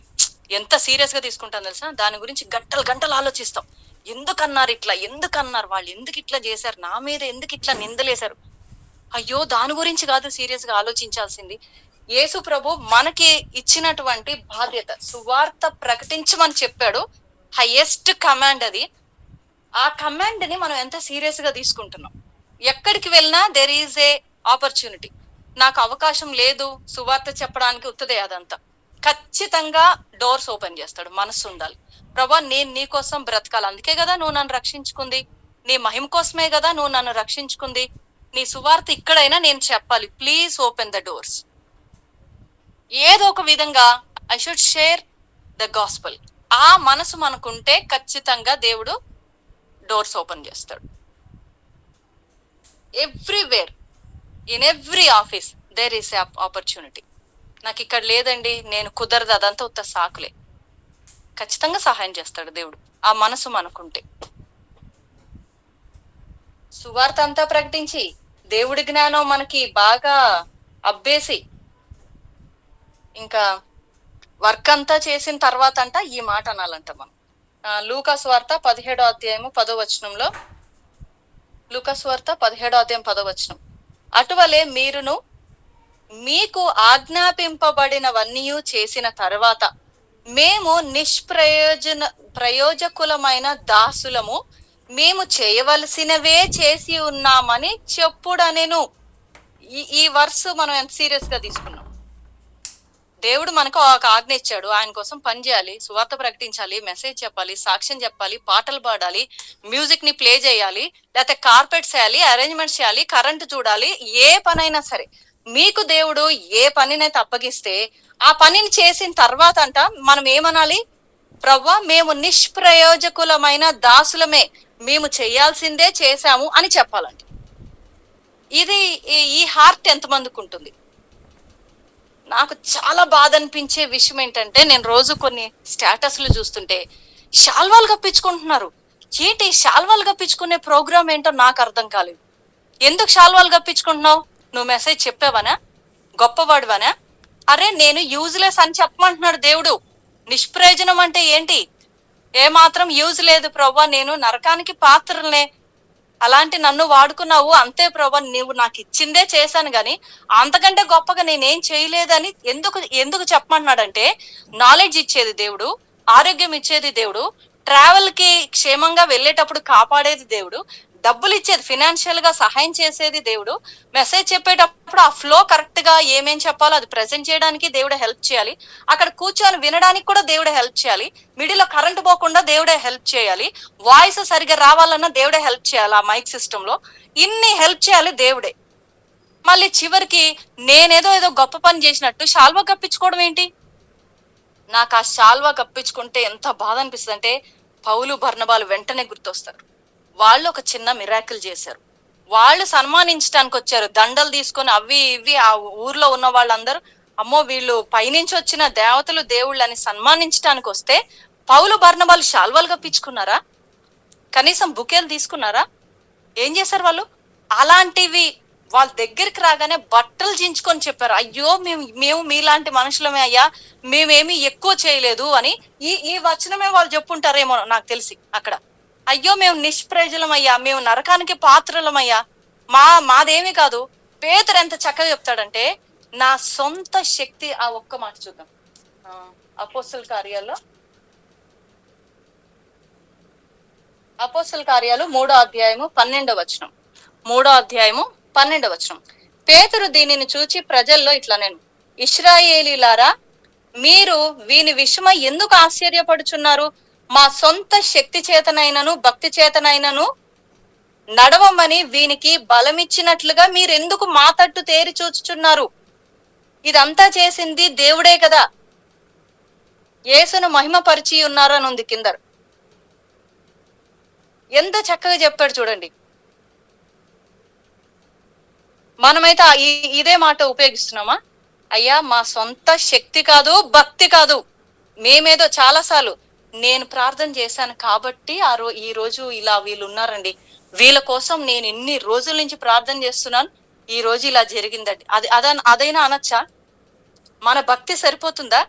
[SPEAKER 1] ఎంత సీరియస్ గా తీసుకుంటాం తెలుసా, దాని గురించి గంటలు గంటలు ఆలోచిస్తాం. ఎందుకన్నారు ఇట్లా, ఎందుకన్నారు వాళ్ళు, ఎందుకు ఇట్లా చేశారు, నా మీద ఎందుకు ఇట్లా నిందలేశారు. అయ్యో దాని గురించి కాదు సీరియస్ గా ఆలోచించాల్సింది. యేసు ప్రభు మనకి ఇచ్చినటువంటి బాధ్యత, సువార్త ప్రకటించమని చెప్పాడు, హైయెస్ట్ కమాండ్ అది. ఆ కమాండ్ ని మనం ఎంత సీరియస్ గా తీసుకుంటున్నాం. ఎక్కడికి వెళ్ళినా దెర్ ఈజ్ ఏ ఆపర్చునిటీ. నాకు అవకాశం లేదు సువార్త చెప్పడానికి, ఉత్తదే అదంతా. ఖచ్చితంగా డోర్స్ ఓపెన్ చేస్తాడు, మనసు ఉండాలి. ప్రభా నేను నీ కోసం బ్రతకాలి, అందుకే కదా నువ్వు నన్ను రక్షించుకుంది, నీ మహిమ కోసమే కదా నువ్వు నన్ను రక్షించుకుంది, నీ సువార్త ఇక్కడైనా నేను చెప్పాలి, ప్లీజ్ ఓపెన్ ద డోర్స్. ఏదో ఒక విధంగా I should share the gospel. ఆ మనసు మనకుంటే ఖచ్చితంగా దేవుడు డోర్స్ ఓపెన్ చేస్తాడు. Everywhere, in every office there is opportunity. నాకు ఇక్కడ లేదండి, నేను కుదరదు, అదంతా ఉత్త సాకులే. ఖచ్చితంగా సహాయం చేస్తాడు దేవుడు, ఆ మనసు మనకుంటే. సువార్త అంతా ప్రకటించి దేవుడి జ్ఞానం మనకి బాగా అబ్బేసి, ఇంకా వర్క్ అంతా చేసిన తర్వాత అంట ఈ మాట అనాలంట మనం. లూకాసు వార్త 17వ అధ్యాయము 10వ వచనంలో, లూకాసు వార్త 17వ అధ్యాయం 10వ వచనం, అటువలే మీరును మీకు ఆజ్ఞాపింపబడినవన్నీ చేసిన తర్వాత మేము ప్రయోజకులమైన దాసులము, మేము చేయవలసినవే చేసి ఉన్నామని చెప్పుడనెను. ఈ వర్స్ మనం ఎంత సీరియస్ గా తీసుకున్నాం. దేవుడు మనకు ఒక ఆజ్ఞ ఇచ్చాడు. ఆయన కోసం పని చేయాలి, సువార్త ప్రకటించాలి, మెసేజ్ చెప్పాలి, సాక్ష్యం చెప్పాలి, పాటలు పాడాలి, మ్యూజిక్ ని ప్లే చేయాలి, లేకపోతే కార్పెట్స్ వేయాలి, అరేంజ్మెంట్స్ చేయాలి, కరెంట్ చూడాలి. ఏ పనైనా సరే మీకు దేవుడు ఏ పనినైతే అప్పగిస్తే ఆ పనిని చేసిన తర్వాత అంట మనం ఏమనాలి? ప్రవ్వా, మేము నిష్ప్రయోజకులమైన దాసులమే, మేము చేయాల్సిందే చేశాము అని చెప్పాలంట. ఇది ఈ హార్ట్ ఎంతమందికి ఉంటుంది? నాకు చాలా బాధ అనిపించే విషయం ఏంటంటే, నేను రోజు కొన్ని స్టేటస్లు చూస్తుంటే శాల్వాలు కప్పించుకుంటున్నారు. ఏంటి శాల్వాలు కప్పించుకునే ప్రోగ్రామ్ ఏంటో నాకు అర్థం కాలేదు. ఎందుకు శాల్వాలు కప్పించుకుంటున్నావు? నువ్వు మెసేజ్ చెప్పావనా? గొప్పవాడువనా? అరే, నేను యూజ్లెస్ అని చెప్పమంటున్నాడు దేవుడు. నిష్ప్రయోజనం అంటే ఏంటి? ఏమాత్రం యూజ్ లేదు ప్రవ్వా, నేను నరకానికి పాత్రలనే, అలాంటి నన్ను వాడుకున్నావు అంతే ప్రభా, నువ్వు నాకు ఇచ్చిందే చేశాను గాని అంతకంటే గొప్పగా నేనేం చేయలేదని ఎందుకు చెప్పమంటున్నాడంటే, నాలెడ్జ్ ఇచ్చేది దేవుడు, ఆరోగ్యం ఇచ్చేది దేవుడు, ట్రావెల్ కి క్షేమంగా వెళ్ళేటప్పుడు కాపాడేది దేవుడు, డబ్బులు ఇచ్చేది, ఫినాన్షియల్ గా సహాయం చేసేది దేవుడు, మెసేజ్ చెప్పేటప్పుడు ఆ ఫ్లో కరెక్ట్ గా ఏమేం చెప్పాలో అది ప్రెజెంట్ చేయడానికి దేవుడే హెల్ప్ చేయాలి, అక్కడ కూర్చొని వినడానికి కూడా దేవుడే హెల్ప్ చేయాలి, మిడిల్ లో కరెంట్ పోకుండా దేవుడే హెల్ప్ చేయాలి, వాయిస్ సరిగా రావాలన్నా దేవుడే హెల్ప్ చేయాలి, ఆ మైక్ సిస్టమ్ లో ఇన్ని హెల్ప్ చేయాలి దేవుడే. మళ్ళీ చివరికి ఏదో గొప్ప పని చేసినట్టు శాల్వా కప్పించుకోవడం ఏంటి? నాకు ఆ శాల్వా కప్పించుకుంటే ఎంత బాధ అనిపిస్తుంది అంటే, పౌలు బర్నబాలు వెంటనే గుర్తొస్తారు. వాళ్ళు ఒక చిన్న మిరాకిల్ చేశారు, వాళ్ళు సన్మానించడానికి వచ్చారు, దండలు తీసుకొని అవి ఇవి ఆ ఊర్లో ఉన్న వాళ్ళందరూ అమ్మో వీళ్ళు పైనుంచి వచ్చిన దేవతలు దేవుళ్ళు అని సన్మానించడానికి వస్తే పౌలు బర్నబాలు శాల్వాలు కప్పించుకున్నారా? కనీసం బుకేలు తీసుకున్నారా? ఏం చేశారు వాళ్ళు? అలాంటివి వాళ్ళ దగ్గరికి రాగానే బట్టలు చించుకొని చెప్పారు, అయ్యో మేము మీలాంటి మనుషులమే అయ్యా, మేమేమి ఎక్కువ చేయలేదు అని. ఈ వచనమే వాళ్ళు చెప్పుంటారేమో నాకు తెలిసి అక్కడ. అయ్యో మేము నిష్ప్రయోజనమయ్యా, మేము నరకానికి పాత్రలమయ్యా, మాదేమీ కాదు. పేతురు ఎంత చక్కగా చెప్తాడంటే, నా సొంత శక్తి, ఆ ఒక్క మాట చూద్దాం అపోస్తల కార్యాల్లో, అపోస్తల కార్యాలు 3వ అధ్యాయము 12వ వచనం, 3వ అధ్యాయము 12వ వచనం. పేతురు దీనిని చూచి ప్రజల్లో ఇట్లా, నేను ఇశ్రాయేలీలారా, మీరు వీని విషయమై ఎందుకు ఆశ్చర్యపడుచున్నారు? మా సొంత శక్తి చేతనైనను భక్తి చేతనైనను నడవమని వీనికి బలమిచ్చినట్లుగా మీరెందుకు మా తట్టు తేరి చూచుచున్నారు? ఇదంతా చేసింది దేవుడే కదా, యేసును మహిమపరిచి ఉన్నారని ఉంది కింద. ఎంత చక్కగా చెప్పాడు చూడండి. మనమైతే ఇదే మాట ఉపయోగిస్తున్నామా? అయ్యా, మా సొంత శక్తి కాదు, భక్తి కాదు, మేమేదో చాలాసార్లు నేను ప్రార్థన చేశాను కాబట్టి ఈ రోజు ఇలా వీళ్ళు ఉన్నారండి, వీళ్ళ కోసం నేను ఇన్ని రోజుల నుంచి ప్రార్థన చేస్తున్నాను, ఈ రోజు ఇలా జరిగిందండి. అదైనా అనొచ్చా? మన భక్తి సరిపోతుందా?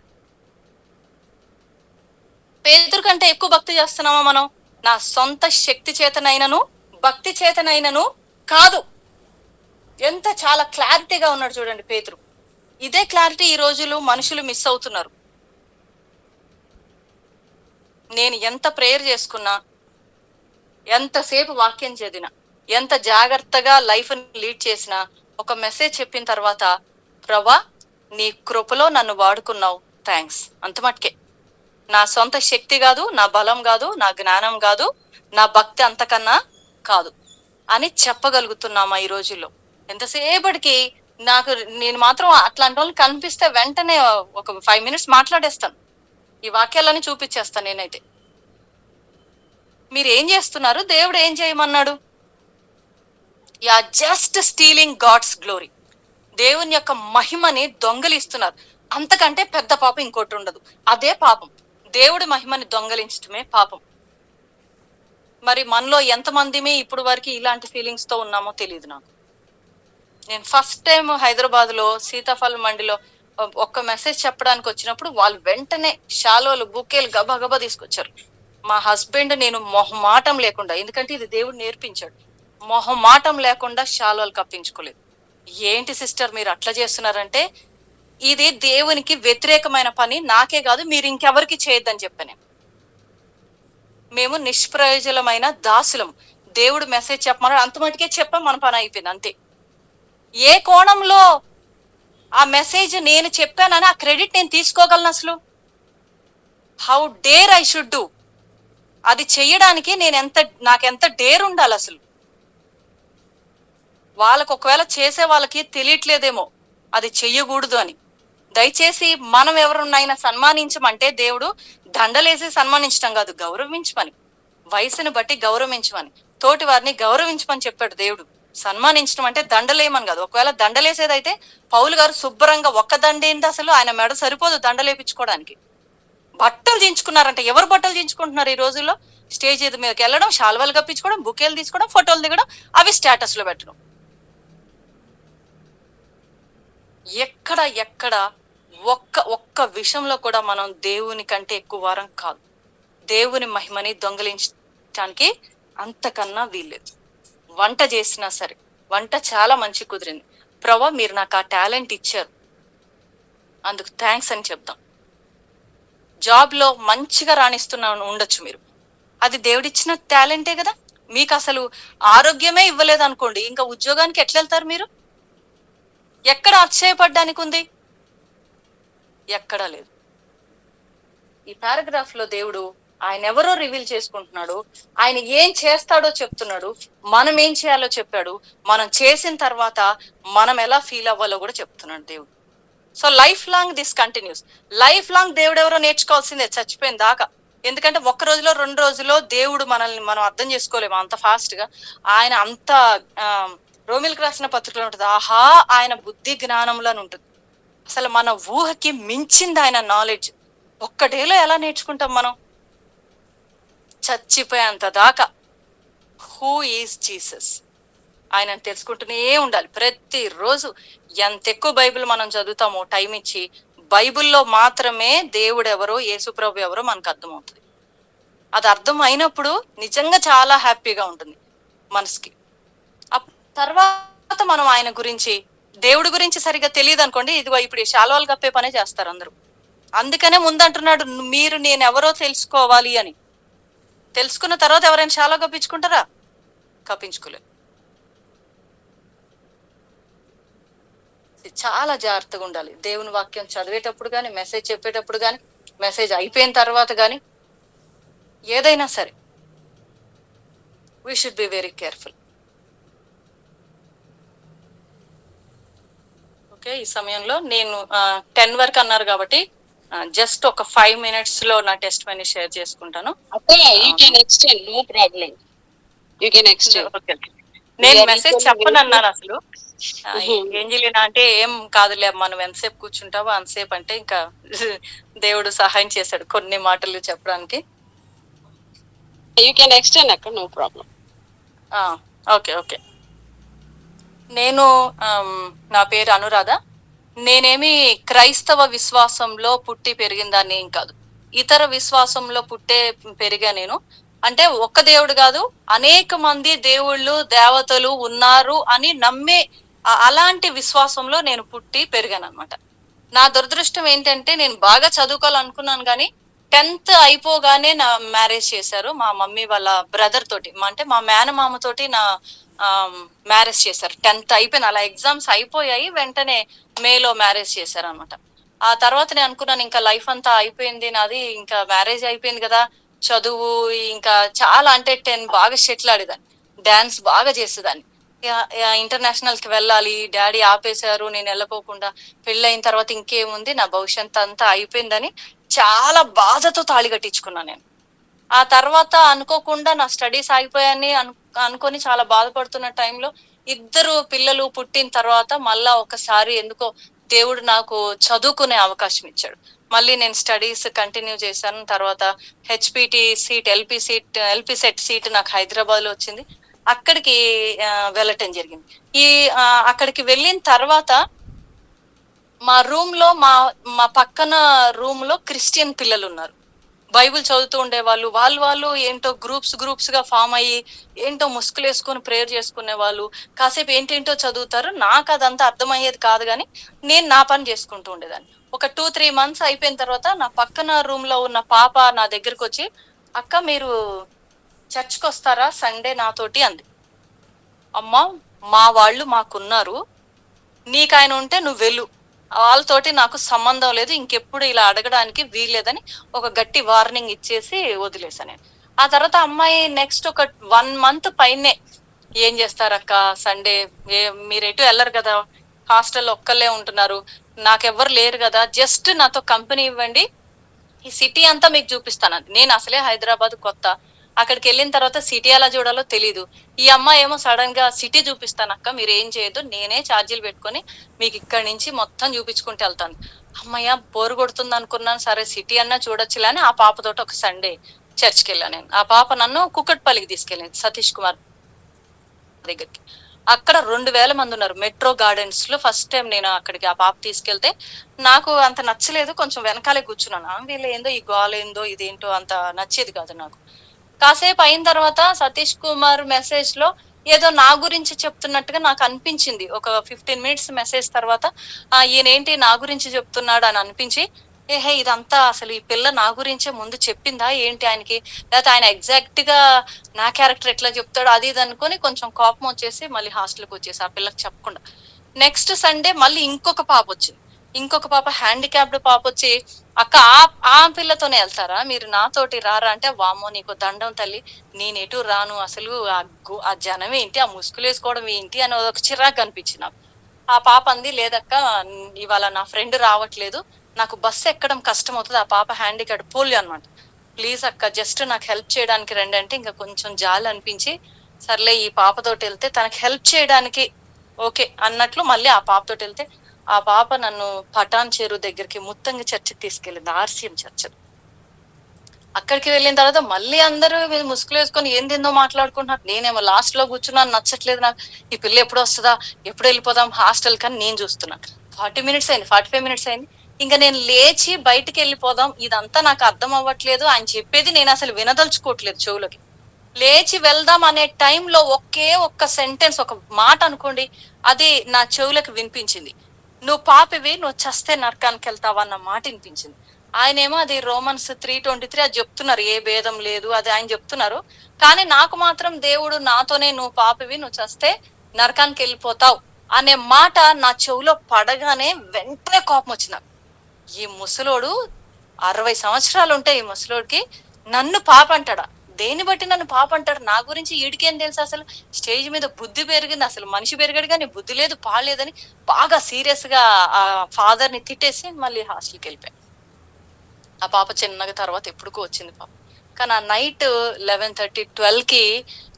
[SPEAKER 1] పేదరు కంటే ఎక్కువ భక్తి చేస్తున్నామా మనం? నా సొంత శక్తి చేతనైనను భక్తి చేతనైనను కాదు. ఎంత చాలా క్లారిటీగా ఉన్నాడు చూడండి పేతురు. ఇదే క్లారిటీ ఈ రోజులు మనుషులు మిస్ అవుతున్నారు. నేను ఎంత ప్రేయర్ చేసుకున్నా, ఎంతసేపు వాక్యం చదివినా, ఎంత జాగ్రత్తగా లైఫ్ లీడ్ చేసినా, ఒక మెసేజ్ చెప్పిన తర్వాత ప్రభా నీ కృపలో నన్ను వాడుకున్నావు, థ్యాంక్స్, అంత మటుకే. నా సొంత శక్తి కాదు, నా బలం కాదు, నా జ్ఞానం కాదు, నా భక్తి అంతకన్నా కాదు అని చెప్పగలుగుతున్నామా ఈ రోజుల్లో? ఎంతసేపటికి నేను మాత్రం అట్లాంటి వాళ్ళు కనిపిస్తే వెంటనే ఒక 5 minutes మాట్లాడేస్తాను, ఈ వాక్యాలని చూపించేస్తాను. నేనైతే మీరు ఏం చేస్తున్నారు? దేవుడు ఏం చేయమన్నాడు? Yeah just stealing God's glory. దేవుని యొక్క మహిమని దొంగలిస్తున్నారు. అంతకంటే పెద్ద పాపం ఇంకోటి ఉండదు. అదే పాపం, దేవుడి మహిమని దొంగలించడమే పాపం. మరి మనలో ఎంతమందిమే ఇప్పుడు వరకు ఇలాంటి ఫీలింగ్స్ తో ఉన్నామో తెలియదు నాకు. నేను ఫస్ట్ టైం హైదరాబాద్ లో సీతాఫల మండిలో ఒక్క మెసేజ్ చెప్పడానికి వచ్చినప్పుడు వాళ్ళు వెంటనే శాలోలు బుకేలు గబగబా తీసుకొచ్చారు. మా హస్బెండ్ నేను మొహమాటం లేకుండా, ఎందుకంటే ఇది దేవుడు నేర్పించాడు, మొహమాటం లేకుండా శాలోలు కప్పించుకోలేదు. ఏంటి సిస్టర్ మీరు అట్లా చేస్తున్నారంటే, ఇది దేవునికి వ్యతిరేకమైన పని, నాకే కాదు మీరు ఇంకెవరికి చేయొద్దని చెప్పాను. మేము నిష్ప్రయోజనమైన దాసులం, దేవుడు మెసేజ్ చెప్పమన్నాడు, అంత మటుకే చెప్పాం, మన పని అయిపోయింది అంతే. ఏ కోణంలో ఆ మెసేజ్ నేను చెప్పానని ఆ క్రెడిట్ నేను తీసుకోగలను అసలు? How dare I should do? అది చెయ్యడానికి నాకెంత డేర్ ఉండాలి అసలు? వాళ్ళకి ఒకవేళ చేసే వాళ్ళకి తెలియట్లేదేమో అది చెయ్యకూడదు అని. దయచేసి మనం ఎవరున్నైనా సన్మానించమంటే దేవుడు దండలేసి సన్మానించడం కాదు, గౌరవించమని, వయసుని బట్టి గౌరవించమని, తోటి వారిని గౌరవించమని చెప్పాడు దేవుడు. సన్మానించడం అంటే దండలేమని కాదు. ఒకవేళ దండలేసేదైతే పౌలు గారు శుభ్రంగా ఒక్క దండేంది అసలు, ఆయన మెడ సరిపోదు దండలేపించుకోవడానికి. బట్టలు దించుకున్నారంట. ఎవరు బట్టలు దించుకుంటున్నారు ఈ రోజుల్లో? స్టేజ్ మీదకి వెళ్ళడం, శాల్వాలు కప్పించుకోవడం, బుకేలు తీసుకోవడం, ఫోటోలు దిగడం, అవి స్టేటస్ లో పెట్టడం. ఎక్కడ ఒక్క విషయంలో కూడా మనం దేవుని కంటే ఎక్కువ వారం కాదు. దేవుని మహిమని దొంగలించడానికి అంతకన్నా వీల్లేదు. వంట చేసినా సరే, వంట చాలా మంచి కుదిరింది, ప్రభా మీరు నాకు ఆ టాలెంట్ ఇచ్చారు, అందుకు థ్యాంక్స్ అని చెప్తాం. జాబ్ లో మంచిగా రాణిస్తున్నా ఉండొచ్చు మీరు, అది దేవుడిచ్చిన టాలెంటే కదా. మీకు అసలు ఆరోగ్యమే ఇవ్వలేదు అనుకోండి, ఇంకా ఉద్యోగానికి ఎట్లా వెళ్తారు మీరు? ఎక్కడ అతిశయపడ్డానికి ఉంది? ఎక్కడా లేదు. ఈ పారాగ్రాఫ్ లో దేవుడు ఆయన ఎవరో రివీల్ చేసుకుంటున్నాడు, ఆయన ఏం చేస్తాడో చెప్తున్నాడు, మనం ఏం చేయాలో చెప్పాడు, మనం చేసిన తర్వాత మనం ఎలా ఫీల్ అవ్వాలో కూడా చెప్తున్నాడు దేవుడు. So life long this continuous. Life long దేవుడు ఎవరో నేర్చుకోవాల్సిందే చచ్చిపోయిన దాకా. ఎందుకంటే ఒక్క రోజులో 2 రోజుల్లో దేవుడు మనల్ని మనం అర్థం చేసుకోలేము అంత ఫాస్ట్ గా. ఆయన అంత రోమిల్కి రాసిన పత్రికలో ఉంటుంది, ఆహా ఆయన బుద్ధి జ్ఞానంలో ఉంటుంది. అసలు మన ఊహకి మించింది ఆయన నాలెడ్జ్. ఒక్క డేలో ఎలా నేర్చుకుంటాం మనం? చచ్చిపోయేంత దాకా హూ ఈజ్ జీసస్, ఆయన తెలుసుకుంటూనే ఉండాలి ప్రతిరోజు. ఎంత ఎక్కువ బైబిల్ మనం చదువుతామో టైం ఇచ్చి, బైబిల్లో మాత్రమే దేవుడు ఎవరో, యేసుప్రభు ఎవరో మనకు అర్థమవుతుంది. అది అర్థం అయినప్పుడు నిజంగా చాలా హ్యాపీగా ఉంటుంది మనసుకి. తర్వాత మనం ఆయన గురించి, దేవుడి గురించి సరిగ్గా తెలియదు అనుకోండి, ఇదిగో ఇప్పుడు శాలువాలు కప్పే పనే చేస్తారు అందరూ. అందుకనే ముందంటున్నాడు, మీరు నేను ఎవరో తెలుసుకోవాలి అని. తెలుసుకున్న తర్వాత ఎవరైనా శాలువా కప్పించుకుంటారా? కప్పించుకోలేదు. చాలా జాగ్రత్తగా ఉండాలి దేవుని వాక్యం చదివేటప్పుడు కానీ, మెసేజ్ చెప్పేటప్పుడు కానీ, మెసేజ్ అయిపోయిన తర్వాత కానీ, ఏదైనా సరే we should be very careful. Okay, ఈ సమయంలో నేను 10 వరకు అన్నారు కాబట్టి జస్ట్ ఒక 5 minutes లో నా టెస్ట్ మనీ షేర్ చేసుకుంటాను. నేను మెసేజ్ చెప్పనన్నాను అసలు. ఏంజిలినా అంటే ఏం కాదులే, మనం ఎంతసేపు కూర్చుంటావో అంతసేపు అంటే ఇంకా దేవుడు సహాయం చేశాడు కొన్ని మాటలు చెప్పడానికి. Okay okay. నేను నా పేరు అనురాధ. నేనేమి క్రైస్తవ విశ్వాసంలో పుట్టి పెరిగిన దాన్ని ఏం కాదు, ఇతర విశ్వాసంలో పెరిగా నేను. అంటే ఒక్క దేవుడు కాదు, అనేక మంది దేవుళ్ళు దేవతలు ఉన్నారు అని నమ్మే అలాంటి విశ్వాసంలో నేను పుట్టి పెరిగాను అనమాట. నా దురదృష్టం ఏంటంటే నేను బాగా చదువుకోవాలనుకున్నాను కానీ 10th అయిపోగానే నా మ్యారేజ్ చేశారు మా మమ్మీ వాళ్ళ బ్రదర్ తోటి. అంటే మా మేనమామ తోటి నా మ్యారేజ్ చేశారు. 10th అయిపోయిన అలా ఎగ్జామ్స్ అయిపోయాయి, వెంటనే మేలో మ్యారేజ్ చేశారు అనమాట. ఆ తర్వాత నేను అనుకున్నాను ఇంకా లైఫ్ అంతా అయిపోయింది నాది, ఇంకా మ్యారేజ్ అయిపోయింది కదా, చదువు ఇంకా చాలా అంటే 10 బాగా షెటిల్ ఆడేదాన్ని, డాన్స్ బాగా చేసేదాన్ని. ఇంటర్నేషనల్ కి వెళ్ళాలి, డాడీ ఆపేశారు నేను వెళ్ళకోకుండా. పెళ్ళైన తర్వాత ఇంకేముంది, నా భవిష్యత్ అంతా అయిపోయిందని చాలా బాధతో తాళి కట్టించుకున్నాను నేను. ఆ తర్వాత అనుకోకుండా నా స్టడీస్ ఆగిపోయాయని అనుకొని చాలా బాధపడుతున్న టైంలో 2 పిల్లలు పుట్టిన తర్వాత మళ్ళా ఒకసారి ఎందుకో దేవుడు నాకు చదువుకునే అవకాశం ఇచ్చాడు. మళ్ళీ నేను స్టడీస్ కంటిన్యూ చేశాను. తర్వాత HPT seat, LP set seat నాకు హైదరాబాద్ లో వచ్చింది. అక్కడికి వెళ్ళటం జరిగింది. అక్కడికి వెళ్ళిన తర్వాత మా రూమ్ లో మా పక్కన రూమ్ లో క్రిస్టియన్ పిల్లలు ఉన్నారు, బైబిల్ చదువుతూ ఉండేవాళ్ళు. వాళ్ళు ఏంటో గ్రూప్స్ గా ఫామ్ అయ్యి ఏంటో ముసుగులు వేసుకొని ప్రేయర్ చేసుకునే వాళ్ళు, కాసేపు ఏంటేంటో చదువుతారు. నాకు అదంతా అర్థమయ్యేది కాదు కానీ నేను నా పని చేసుకుంటూ ఉండేదాన్ని. ఒక 2-3 months అయిపోయిన తర్వాత నా పక్కన రూమ్ లో ఉన్న పాప నా దగ్గరకు వచ్చి, అక్క మీరు చర్చ్కి వస్తారా సండే నాతోటి అంది. అమ్మా మా వాళ్ళు మాకున్నారు, నీకు ఆయన ఉంటే నువ్వు వెళ్ళు, వాళ్ళతోటి నాకు సంబంధం లేదు. ఇంకెప్పుడు ఇలా అడగడానికి వీల్లేదని ఒక గట్టి వార్నింగ్ ఇచ్చేసి వదిలేసా నేను. ఆ తర్వాత అమ్మాయి నెక్స్ట్ ఒక 1 మంత్ పైనే ఏం చేస్తారక్క సండే ఏ మీరెటు ఎళ్లరు కదా! హాస్టల్‌లో ఒక్కళ్ళే ఉంటున్నారు. నాకెవ్వరు లేరు గదా! జస్ట్ నాతో కంపెనీ ఇవ్వండి. ఈ సిటీ అంతా మీకు చూపిస్తానంది. నేను అసలే హైదరాబాద్ కొత్త. అక్కడికెళ్ళిన తర్వాత సిటీ ఎలా చూడాలో తెలీదు. ఈ అమ్మాయేమో సడెన్‌గా సిటీ చూపిస్తానక్క మీరేం చేయొద్దు. నేనే చార్జీలు పెట్టుకొని మీకిక్కడి నుంచి మొత్తం చూపించుకుంటూ ఎళ్తాను. హమ్మయ్య! బోర్ కొడుతుందనుకున్నాను. సరే సిటీ అన్నా చూడొచ్చులే అని ఆ పాపతోటి ఒక సండే చర్చ్‌కెళ్ళా నేను. ఆ పాప నన్ను కూకట్పల్లికి తీసుకెళ్ళింది. సతీష్ కుమార్ దగ్గరికి. అక్కడ 2000 మందున్నారు. మెట్రో గార్డెన్స్‌లో ఫస్ట్ టైమ్ నేను అక్కడికి ఆ పాప తీసుకెళ్తే, నాకు అంత నచ్చలేదు. కొంచెం వెనకాలే కూర్చున్నాను. వీళ్ళేందో ఈ గోలేందో, ఇదేంటో అంత నచ్చేది కాదు నాకు. కాసేపు అయిన తర్వాత సతీష్ కుమార్ మెసేజ్‌లో ఏదో నా గురించి చెప్తున్నట్టుగా నాకనిపించింది. ఒక 15 మినిట్స్ మెసేజ్ తర్వాత ఈయనేంటి నా గురించి చెప్తున్నాడు అని అనిపించి, ఏహే! ఇదంతా అసలు ఈ పిల్ల నా గురించే ముందు చెప్పిందా ఏంటి ఆయనకి? లేతే ఆయన ఎగ్జాక్ట్‌గా నా క్యారెక్టర్ ఎట్లా చెప్తాడో అది ఇది అనుకోని కొంచెం కోపం వచ్చేసి మళ్ళీ హాస్టల్‌కొచ్చేసా ఆ పిల్లకి చెప్పకుండా. నెక్స్ట్ సండే మళ్ళీ ఇంకొక పాపొచ్చింది. ఇంకొక పాప హ్యాండిక్యాప్డ్ పాపొచ్చి, "అక్క ఆ పిల్లతోనే ఎళ్తారా? మీరు నాతోటి రారా?" అంటే, వామ్మో! నీకు దండం తల్లి. నేనెటు రాను. అసలు ఆ జనమేంటి? ఆ ముసుగులేసుకోవడం ఏంటి? అని ఒక చిరాకనిపించింది నాకు. ఆ పాప అంది, "లేదక్క ఇవాళ నా ఫ్రెండ్ రావట్లేదు. నాకు బస్ ఎక్కడం కష్టమవుతది." ఆ పాప హ్యాండిక్యాప్డ్ పోలియో అన్నమాట. "ప్లీజ్ అక్క జస్ట్ నాకు హెల్ప్ చేయడానికి రండి" అంటే ఇంక కొంచెం జాలనిపించి, సర్లే ఈ పాపతోటెళ్తే తనకి హెల్ప్ చేయడానికి ఓకే అన్నట్లు మళ్ళీ ఆ పాపతోటెళ్తే, ఆ పాప నన్ను పటాన్ చెరువు దగ్గరికి ముత్తంగి చర్చికి తీసుకెళ్ళింది. RCM church. అక్కడికి వెళ్ళిన తర్వాత మళ్ళీ అందరూ ముసుగులేసుకొని ఏందేందో మాట్లాడుకుంటున్నారు. నేనేమో లాస్ట్‌లో కూర్చున్నాను. నచ్చట్లేదు నాకు. ఈ పిల్ల ఎప్పుడొస్తదా? ఎప్పుడెళ్ళిపోదాం హాస్టల్‌కి అని నేను చూస్తున్నాను. 40 మినిట్స్ అయింది. 45 మినిట్స్ అయింది. ఇంక నేను లేచి బయటికెళ్ళిపోదాం. ఇదంతా నాకు అర్థం అవ్వట్లేదు. ఆయన చెప్పేది నేనసలు వినదలుచుకోవట్లేదు చెవులోకి. లేచి వెళ్దాం అనే టైంలో ఒకే ఒక్క సెంటెన్స్ ఒక మాట అనుకోండి. అది నా చెవులకు వినిపించింది. "నువ్వు పాపివి. నువ్వు చస్తే నరకానికెళ్తావు" అన్న మాట ఇనిపించింది. ఆయనేమో అది రోమన్స్ 3:23 అది చెప్తున్నారు. ఏ భేదం లేదు. అది ఆయన చెప్తున్నారు. కానీ నాకు మాత్రం దేవుడు నాతోనే "నువ్వు పాపివి. నువ్వు చస్తే నరకానికెళ్ళిపోతావు" అనే మాట నా చెవులో పడగానే వెంటనే కోపమొచ్చింది నాకు. ఈ ముసలోడు 60 సంవత్సరాలుంటాయి ఈ ముసలోడికి. నన్ను పాపంటాడా? దేన్ని బట్టి నన్ను పాపంటాడు? నా గురించి ఈడికేం తెలుససలు? స్టేజ్ మీద బుద్ధి పెరిగింది. అసలు మనిషి పెరిగాడు గానీ బుద్ధి లేదు, పాడులేదని బాగా సీరియస్‌గా ఫాదర్‌ని తిట్టేసి మళ్ళీ హాస్టల్‌కెళ్ళిపోయా. ఆ పాప చిన్నగా తర్వాత ఎప్పుడుకో వచ్చింది పాపం. కానీ ఆ నైట్ 11:30, 12కి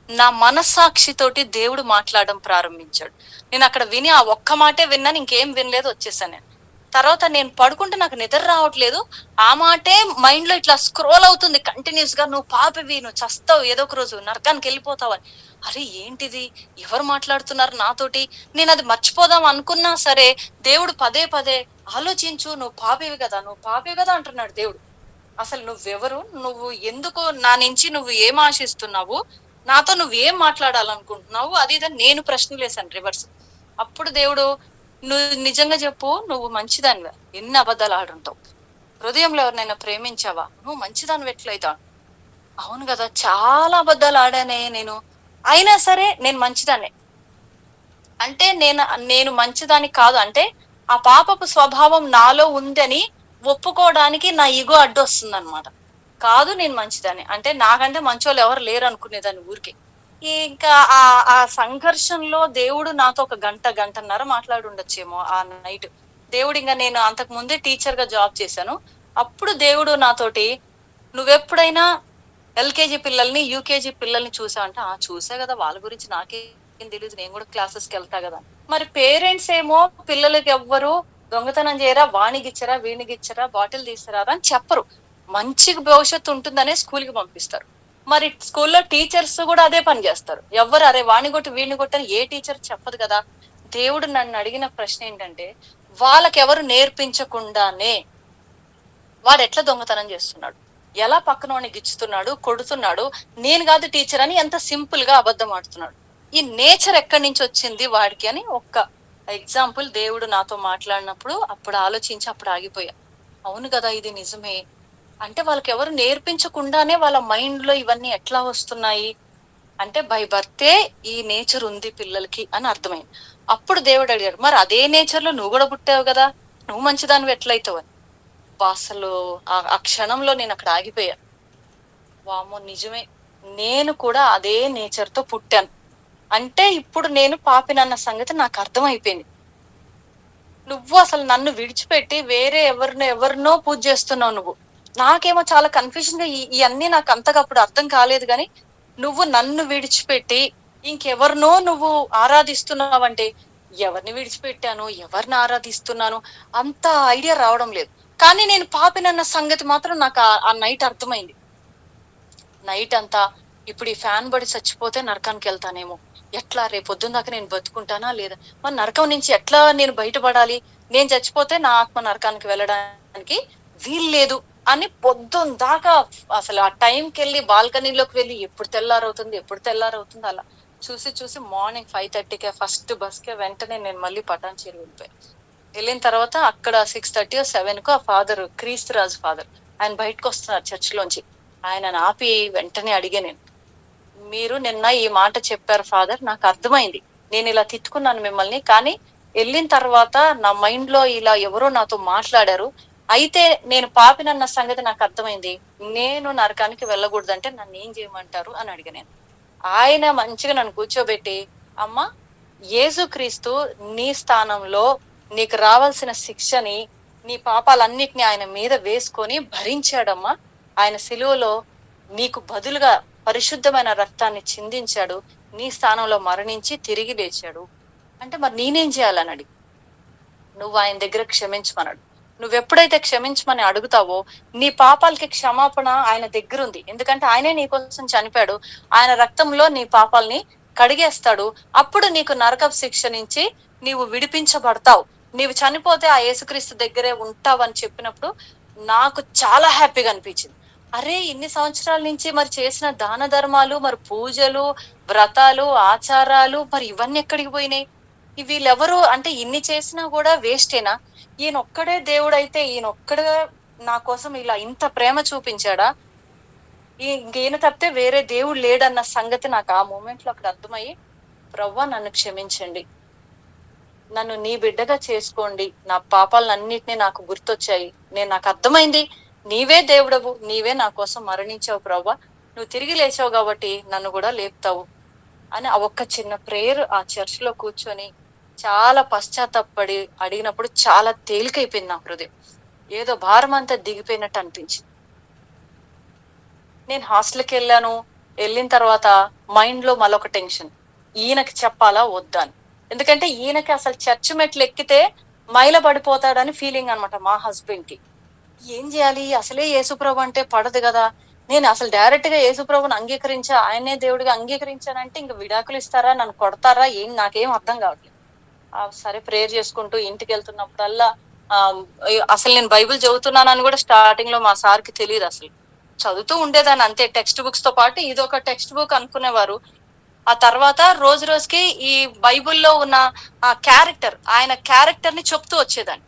[SPEAKER 1] నా మనస్సాక్షితోటి దేవుడు మాట్లాడడం ప్రారంభించాడు. నేనక్కడ విని ఆ ఒక్క మాటే విన్నాను. ఇంకేం వినలేదు వచ్చేసాను నేను. తర్వాత నేను పడుకుంటే నాకు నిద్ర రావట్లేదు. ఆ మాటే మైండ్‌లో ఇట్లా స్క్రోల్ అవుతుంది కంటిన్యూయస్‌గా. "నువ్వు పాపివి, నువ్వు చస్తావు ఏదో ఒక రోజు నరకానికెళ్ళిపోతావని." అరే! ఏంటిది? ఎవరు మాట్లాడుతున్నారు నాతోటి? నేనది మర్చిపోదాం అనుకున్నా సరే, దేవుడు పదే పదే ఆలోచించు నువ్వు పాపివి గదా! నువ్వు పాపివి గదా! అంటున్నాడు దేవుడు. అసలు నువ్వెవరు? నువ్వు ఎందుకు నా నుంచి నువ్వు ఏం ఆశిస్తున్నావు? నాతో నువ్వేం మాట్లాడాలనుకుంటున్నావు? అది ఇది అని నేను ప్రశ్నలేసాను రివర్స్. అప్పుడు దేవుడు "నువ్వు నిజంగా జెప్పు నువ్వు మంచిదానివా? ఎన్ని అబద్ధాలు ఆడుంటావు? హృదయంలో ఎవరినైనా ప్రేమించావా? నువ్వు మంచిదానివి ఎట్లయితావు?" అవును గదా! చాలా అబద్ధాలు ఆడానే నేను. అయినా సరే నేను మంచిదాన్నే. అంటే నేను మంచిదాన్ని కాదు. అంటే ఆ పాపపు స్వభావం నాలో ఉందని ఒప్పుకోవడానికి నా ఇగో అడ్డొస్తుందన్నమాట. కాదు నేను మంచిదాన్ని. అంటే నాకంటే మంచోళ్ళు ఎవరు లేరనుకునేదాన్ని ఊరికే. ఇంకా ఆ సంఘర్షణలో దేవుడు నాతో ఒక గంట, గంటన్నర మాట్లాడుండొచ్చేమో ఆ నైట్. దేవుడింక నేను అంతకు ముందే టీచర్‌గా జాబ్ చేశాను. అప్పుడు దేవుడు నాతోటి "నువ్వెప్పుడైనా ఎల్‌కేజీ పిల్లల్ని, యూకేజీ పిల్లల్ని చూసావా?" అంటే, "ఆ! చూసా గదా! వాళ్ళ గురించి నాకేం తెలీదు. నేను గూడా క్లాసెస్‌కెళ్తా గదా!" మరి పేరెంట్స్ ఏమో పిల్లలకెవ్వరు దొంగతనం చేయరా, వానికిచ్చరా, వీనికిచ్చరా, బాటిల్ తీసుకురారా అని చెప్పరు. మంచి భవిష్యత్తు ఉంటుందనే స్కూల్‌కి పంపిస్తారు. మరి స్కూల్‌లో టీచర్స్ గూడా అదే పని జేస్తారు. ఎవ్వరు అరే వాడిని కొట్టు, వీడిని కొట్టు అని ఏ టీచర్ చెప్పదు గదా! దేవుడు నన్నడిగిన ప్రశ్న ఏంటంటే, వాళ్ళకెవరు నేర్పించకుండానే వాడెట్లా దొంగతనం జేస్తున్నాడు? ఎలా పక్కనోడిని గిచ్చుతున్నాడు, కొడుతున్నాడు, నేను గాదు టీచర్ అని ఎంత సింపుల్‌గా అబద్ధం ఆడుతున్నాడు. ఈ నేచర్ ఎక్కడి నుంచొచ్చింది వాడికి అని ఒక్క ఎగ్జాంపుల్ దేవుడు నాతో మాట్లాడినప్పుడు అప్పుడు ఆలోచించి అప్పుడు ఆగిపోయా. అవును గదా! ఇది నిజమే. అంటే వాళ్ళకెవరు నేర్పించకుండానే వాళ్ళ మైండ్‌లో ఇవన్నీ ఎట్లా వస్తున్నాయి? అంటే బై బర్తే ఈ నేచర్ ఉంది పిల్లలకి అని అర్థమైంది. అప్పుడు దేవుడు అడిగాడు, "మరి అదే నేచర్‌లో నువ్వు గూడా పుట్టావు గదా! నువ్వు మంచిదానివి ఎట్లయితావు అని. అసలు ఆ క్షణంలో నేను అక్కడ ఆగిపోయా. వామ్మో! నిజమే. నేను కూడా అదే నేచర్‌తో పుట్టాను. అంటే ఇప్పుడు నేను పాపినన్న సంగతి నాకు అర్థమైపోయింది. నువ్వు అసలు నన్ను విడిచిపెట్టి వేరే ఎవరినో పూజ చేస్తున్నావు నువ్వు. నాకేమో చాలా కన్‌ఫ్యూజన్‌గా ఇయన్నీ నాకు అంతగా అప్పుడు అర్థం కాలేదు గానీ, నువ్వు నన్ను విడిచిపెట్టి ఇంకెవరినో నువ్వు ఆరాధిస్తున్నావంటే, ఎవరిని విడిచిపెట్టాను? ఎవరిని ఆరాధిస్తున్నాను? అంత ఐడియా రావడం లేదు. కానీ నేను పాపినన్న సంగతి మాత్రం నాకు ఆ నైట్ అర్థమైంది. నైట్ అంతా ఇప్పుడు ఈ ఫ్యాన్ పడి చచ్చిపోతే నరకానికెళ్తానేమో. ఎట్లా రేపొద్దున దాకా నేను బతుకుంటానా లేదా? మరి నరకం నుంచి ఎట్లా నేను బయటపడాలి? నేను చచ్చిపోతే నా ఆత్మ నరకానికి వెళ్ళడానికి వీల్లేదు అని పొద్దున దాకా అసలు ఆ టైంకెళ్ళి బాల్కనీలోకి వెళ్లి ఎప్పుడు తెల్లారవుతుంది అలా చూసి మార్నింగ్ 5:30కే ఫస్ట్ బస్‌కే వెంటనే నేను మళ్ళీ పటాన్‌చెరు వెళ్ళిపోయా. వెళ్ళిన తర్వాత అక్కడ 6:30 7కో ఆ ఫాదర్ క్రీస్తురాజు ఫాదర్. ఆయన బయటకొస్తున్నారు చర్చ్‌లోంచి. ఆయనని ఆపి వెంటనే అడిగా నేను. మీరు నిన్న ఈ మాట చెప్పారు ఫాదర్. నాకర్థమైంది. నేనిలా తిట్టుకున్నాను మిమ్మల్ని. కానీ ఎళ్ళిన తర్వాత నా మైండ్‌లో ఇలా ఎవరో నాతో మాట్లాడారు. అయితే నేను పాపినన్న సంగతి నాకర్థమైంది. నేను నరకానికి వెళ్ళకూడదంటే నన్నేం చేయమంటారు అని అడిగా నేను. ఆయన మంచిగా నన్ను కూర్చోబెట్టి, అమ్మా యేసుక్రీస్తు నీ స్థానంలో నీకు రావాల్సిన శిక్షని, నీ పాపాలన్నిటిని ఆయన మీద వేసుకొని భరించాడమ్మా. ఆయన సిలువలో నీకు బదులుగా పరిశుద్ధమైన రక్తాన్ని చిందించాడు. నీ స్థానంలో మరణించి తిరిగి లేచాడు. అంటే మరి నేనేం చేయాలని అడిగా. నువ్వు ఆయన దగ్గర క్షమించమన్నాడు. నువ్వెప్పుడైతే క్షమించమని అడుగుతావో, నీ పాపాలకి క్షమాపణ ఆయన దగ్గరుంది. ఎందుకంటే ఆయనే నీ కోసం చనిపోయాడు. ఆయన రక్తంలో నీ పాపాల్ని కడిగేస్తాడు. అప్పుడు నీకు నరకపు శిక్ష నుంచి నీవు విడిపించబడతావు. నీవు చనిపోతే ఆ యేసుక్రీస్తు దగ్గరే ఉంటావని చెప్పినప్పుడు నాకు చాలా హ్యాపీగా అనిపించింది. అరే! ఇన్ని సంవత్సరాల నుంచి మరి చేసిన దాన ధర్మాలు, మరి పూజలు, వ్రతాలు, ఆచారాలు మరి ఇవన్నీ ఎక్కడికి పోయినాయి? వీళ్ళెవరు అంటే ఇన్ని చేసినా గూడా వేస్టేనా? ఈయనొక్కడే దేవుడైతే ఈయనొక్కడే నా కోసం ఇలా ఇంత ప్రేమ చూపించాడా? ఇంకీయన తప్పితే వేరే దేవుడు లేడన్న సంగతి నాకు ఆ మొమెంట్‌లో అక్కడ అర్థమయ్యి, ప్రవ్వా నన్ను క్షమించండి. నన్ను నీ బిడ్డగా చేసుకోండి. నా పాపాలన్నిటిని నాకు గుర్తొచ్చాయి. నాకర్థమైంది. నీవే దేవుడవు. నీవే నా కోసం మరణించావు ప్రవ్వా. నువ్వు తిరిగి లేచావు గాబట్టి నన్ను గూడా లేపుతావు. అని ఆ ఒక్క చిన్న ప్రేయర్ ఆ చర్చ్‌లో కూర్చొని చాలా పశ్చాత్తాపపడి అడిగినప్పుడు చాలా తేలికైపోయింది నా హృదయం. ఏదో భారమంతా దిగిపోయినట్టు అనిపించింది. నేను హాస్టల్‌కెళ్ళాను. ఎళ్ళిన తర్వాత మైండ్‌లో మళ్ళొక టెన్షన్. ఈయనకి చెప్పాలా? వద్దా అని. ఎందుకంటే ఈయనకి అసలు చర్చ్ మెట్లెక్కితే మైల పడిపోతాడని ఫీలింగ్ అన్నమాట మా హస్బెండ్‌కి. ఏం జేయాలి? అసలే యేసుప్రభు అంటే పడదు గదా! నేను అసలు డైరెక్ట్‌గా యేసుప్రభుని అంగీకరించా, ఆయన్నే దేవుడిగా అంగీకరించానంటే ఇంక విడాకులు ఇస్తారా? నన్ను కొడతారా? నాకేం అర్థం గావట్లేదు. సరే ప్రేయర్ చేసుకుంటూ ఇంటికెళ్తున్నప్పుడల్లా ఆహ్, అసలు నేను బైబిల్ చదువుతున్నానని గూడా స్టార్టింగ్‌లో మా సార్‌కి తెలీదసలు. చదువుతూ ఉండేదాన్ని అంతే టెక్స్ట్ బుక్స్‌తో పాటు ఇదొక టెక్స్ట్ బుక్ అనుకునేవారు. ఆ తర్వాత రోజు రోజుకి ఈ బైబిల్‌లో ఉన్న ఆయన క్యారెక్టర్‌ని చెప్తూ వచ్చేదాన్ని.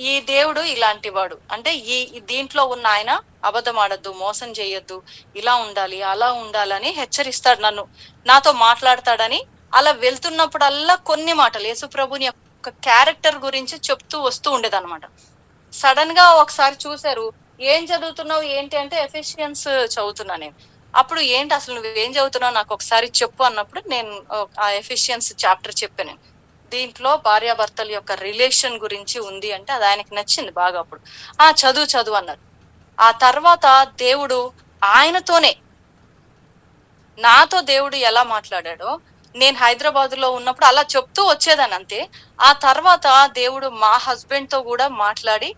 [SPEAKER 1] ఈ దేవుడు ఇలాంటి వాడు. అంటే ఈ దీంట్లో ఉన్న ఆయన అబద్ధం ఆడొద్దు, మోసం చేయొద్దు, ఇలా ఉండాలి, అలా ఉండాలని హెచ్చరిస్తాడు నన్ను. నాతో మాట్లాడతాడని అలా వెళ్తున్నప్పుడల్లా కొన్ని మాటలు యేసుప్రభుని యొక్క క్యారెక్టర్ గురించి చెప్తూ వస్తూ ఉండేదన్నమాట. సడెన్‌గా ఒకసారి చూసారు. "ఏం చదువుతున్నావు? ఏంటి?" అంటే ఎఫెసియన్స్ చదువుతున్నా నేను. అప్పుడు "ఏంటి అసలు నువ్వేం చదువుతున్నావు నాకొకసారి చెప్పు" అన్నప్పుడు నేను ఆ ఎఫెసియన్స్ చాప్టర్ చెప్పా నేను. దీంట్లో భార్యాభర్తల యొక్క రిలేషన్ గురించి ఉంది అంటే అది ఆయనకి నచ్చింది బాగా అప్పుడు. చదువు" అన్నారు. ఆ తర్వాత దేవుడు ఆయనతోనే నాతో దేవుడు ఎలా మాట్లాడాడో, నేను హైదరాబాద్‌లో ఉన్నప్పుడు అలా చెప్తూ వచ్చేదాన్ని అంతే. ఆ తర్వాత దేవుడు మా హస్బెండ్‌తో గూడా మాట్లాడి,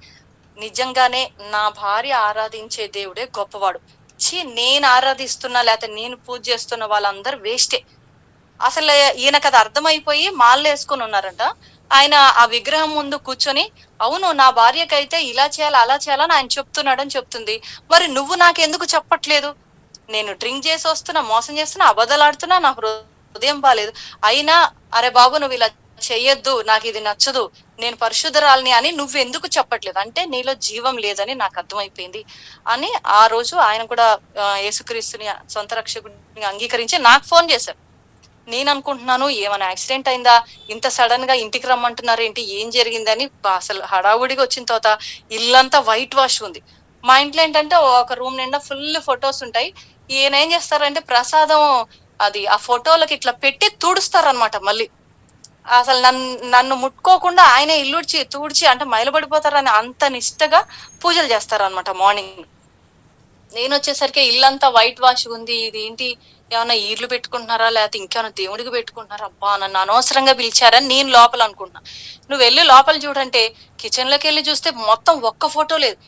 [SPEAKER 1] నిజంగానే నా భార్య ఆరాధించే దేవుడే గొప్పవాడు. నేను ఆరాధిస్తున్న లేతే నేను పూజ చేస్తున్న వాళ్ళందరూ వేస్టే. అసలు ఈయనకది అర్థమైపోయి మాలలేసుకొనున్నారంట. ఆయన ఆ విగ్రహం ముందు కూర్చొని, "అవును నా భార్యకైతే ఇలా చేయాలి, అలా చేయాలని ఆయన చెప్తున్నాడని" చెప్తుంది. "మరి నువ్వు నాకెందుకు చెప్పట్లేదు? నేను డ్రింక్ చేసొస్తున్నా, మోసం చేస్తున్నా, అబద్ధాలాడుతున్నా, నా హృదయం బాలేదు. అయినా అరె బాబు నువ్విలా చెయ్యొద్దు, నాకిది నచ్చదు, నేను పరిశుద్ధురాలిని అని నువ్వెందుకు చెప్పట్లేదు? అంటే నీలో జీవం లేదని నాకర్థమైపోయింది" అని ఆ రోజు ఆయన కూడా యేసుక్రీస్తుని సొంత రక్షకుడిగా అంగీకరించి నాకు ఫోను చేశారు. నేను అనుకుంటున్నాను ఏమైనా యాక్సిడెంట్ అయిందా? ఇంత సడెన్‌గా ఇంటికి రమ్మంటున్నారేంటి? ఏం జరిగిందని అసలు హడావుడిగా వచ్చిన తర్వాత ఇల్లంతా వైట్ వాష్ ఉంది. మా ఇంట్లో ఏంటంటే ఒక రూమ్ నిండా ఫుల్ ఫోటోస్ ఉంటాయి. ఈయన ఏం చేస్తారంటే ప్రసాదం అది ఆ ఫోటోలకి ఇట్లా పెట్టి తుడుస్తారనమాట మళ్ళీ. అసలు నన్ను ముట్టుకోకుండా ఆయనే ఇల్లుడ్చి, తుడిచి అంటే మైలబడిపోతారని అంత నిష్టగా పూజలు చేస్తారనమాట మార్నింగ్. నేనొచ్చేసరికి ఇల్లంతా వైట్ వాష్ ఉంది. ఇదేంటి ఏమన్నా ఈర్లు పెట్టుకుంటున్నారా? లేతే ఇంకేమన్నా దేవుడికి పెట్టుకుంటున్నారా? అబ్బా! నన్ను అనవసరంగా పిలిచారని నేను లోపల అనుకుంటున్నా. నువ్వెళ్లి లోపల చూడంటే కిచెన్‌లోకెళ్లి చూస్తే మొత్తం ఒక్క ఫోటో లేదు.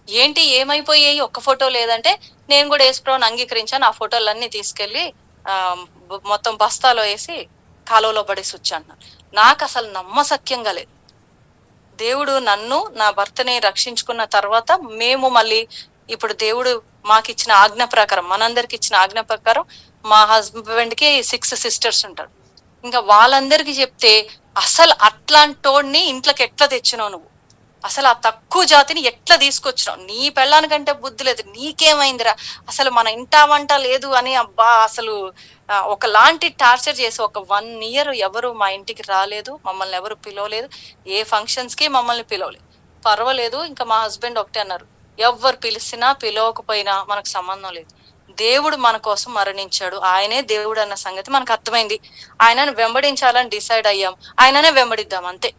[SPEAKER 1] ఏంటి ఏమైపోయాయి? ఒక్క ఫోటో లేదంటే, నేను గూడా యేసుప్రభుని అంగీకరించాను. ఆ ఫోటోలన్నీ తీసుకెళ్ళి మొత్తం బస్తాలో యేసి కాలువలో పడేసొచ్చా అన్నారు. నాకసలు నమ్మశక్యంగా లేదు. దేవుడు నన్ను, నా భర్తని రక్షించుకున్న తర్వాత మేము మళ్ళీ ఇప్పుడు దేవుడు మాకిచ్చిన ఆజ్ఞ ప్రకారం, మనందరికి ఇచ్చిన ఆజ్ఞ ప్రకారం మా హస్బెండ్‌కి 6 సిస్టర్స్ ఉంటారు. ఇంకా వాళ్ళందరికీ చెప్తే, "అసలు అట్లాంటోడిని ఇంట్లోకి ఎట్లా తెచ్చినావు నువ్వు? అసలు ఆ తక్కువ జాతిని ఎట్లా తీసుకొచ్చినావు? నీ పెళ్ళానికంటే బుద్ధి లేదు. నీకేమైందిరా? అసలు మన ఇంటా వంట లేదు" అని అబ్బా! అసలు ఒకలాంటి టార్చర్ చేసి ఒక 1 ఇయర్ ఎవరు మా ఇంటికి రాలేదు. మమ్మల్ని ఎవరు పిలవలేదు. ఏ ఫంక్షన్స్‌కి మమ్మల్ని పిలవలేదు. పర్వాలేదు ఇంకా మా హస్బెండ్ ఒకటే అన్నారు. ఎవ్వరు పిలిసినా, పిలవకపోయినా మనకు సంబంధం లేదు. దేవుడు మన కోసం మరణించాడు. ఆయనే దేవుడన్న సంగతి మనకు అర్థమైంది. ఆయనను వెంబడించాలని డిసైడ్ అయ్యాం. ఆయననే వెంబడిద్దాం అంతే.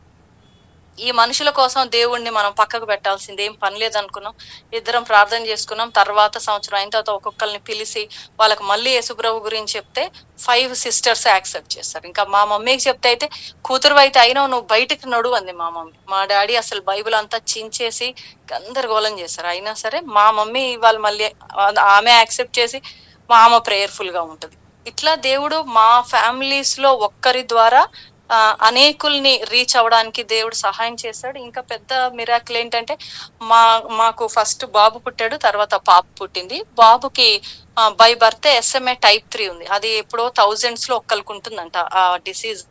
[SPEAKER 1] ఈ మనుషుల కోసం దేవుడిని మనం పక్కకు పెట్టాల్సింది ఏం పని లేదనుకున్నాం. ఇద్దరం ప్రార్థన చేసుకున్నాం. తర్వాత సంవత్సరం అయిన తర్వాత ఒక్కొక్కళ్ళని పిలిసి వాళ్ళకి మళ్ళీ యేసుప్రభు గురించి చెప్తే 5 సిస్టర్స్ యాక్సెప్ట్ చేశారు. ఇంకా మా మమ్మీకి చెప్తే అయితే కూతురువైతే అయినావు నువ్వు బయటికి నడువు అంది మా మమ్మీ. మా డ్యాడీ అసలు బైబిల్ అంతా చించేసి గందరగోళం చేశారు. అయినా సరే మా మమ్మీ ఇవాళ మళ్ళీ ఆమె యాక్సెప్ట్ చేసి ఆమె ప్రేయర్‌ఫుల్‌గా ఉంటది. ఇట్లా దేవుడు మా ఫ్యామిలీస్‌లో ఒక్కరి ద్వారా అనేకుల్ని రీచ్ అవ్వడానికి దేవుడు సహాయం చేశాడు. ఇంకా పెద్ద మిరాకిల్ ఏంటంటే మా మాకు ఫస్ట్ బాబు పుట్టాడు. తర్వాత పాప పుట్టింది. బాబుకి బై బర్త్ ఎస్ఎంఏ టైప్ 3 ఉంది. అది ఎప్పుడో థౌసండ్స్‌లో ఒక్కళ్ళకి ఉంటుందంట ఆ డిసీజ్.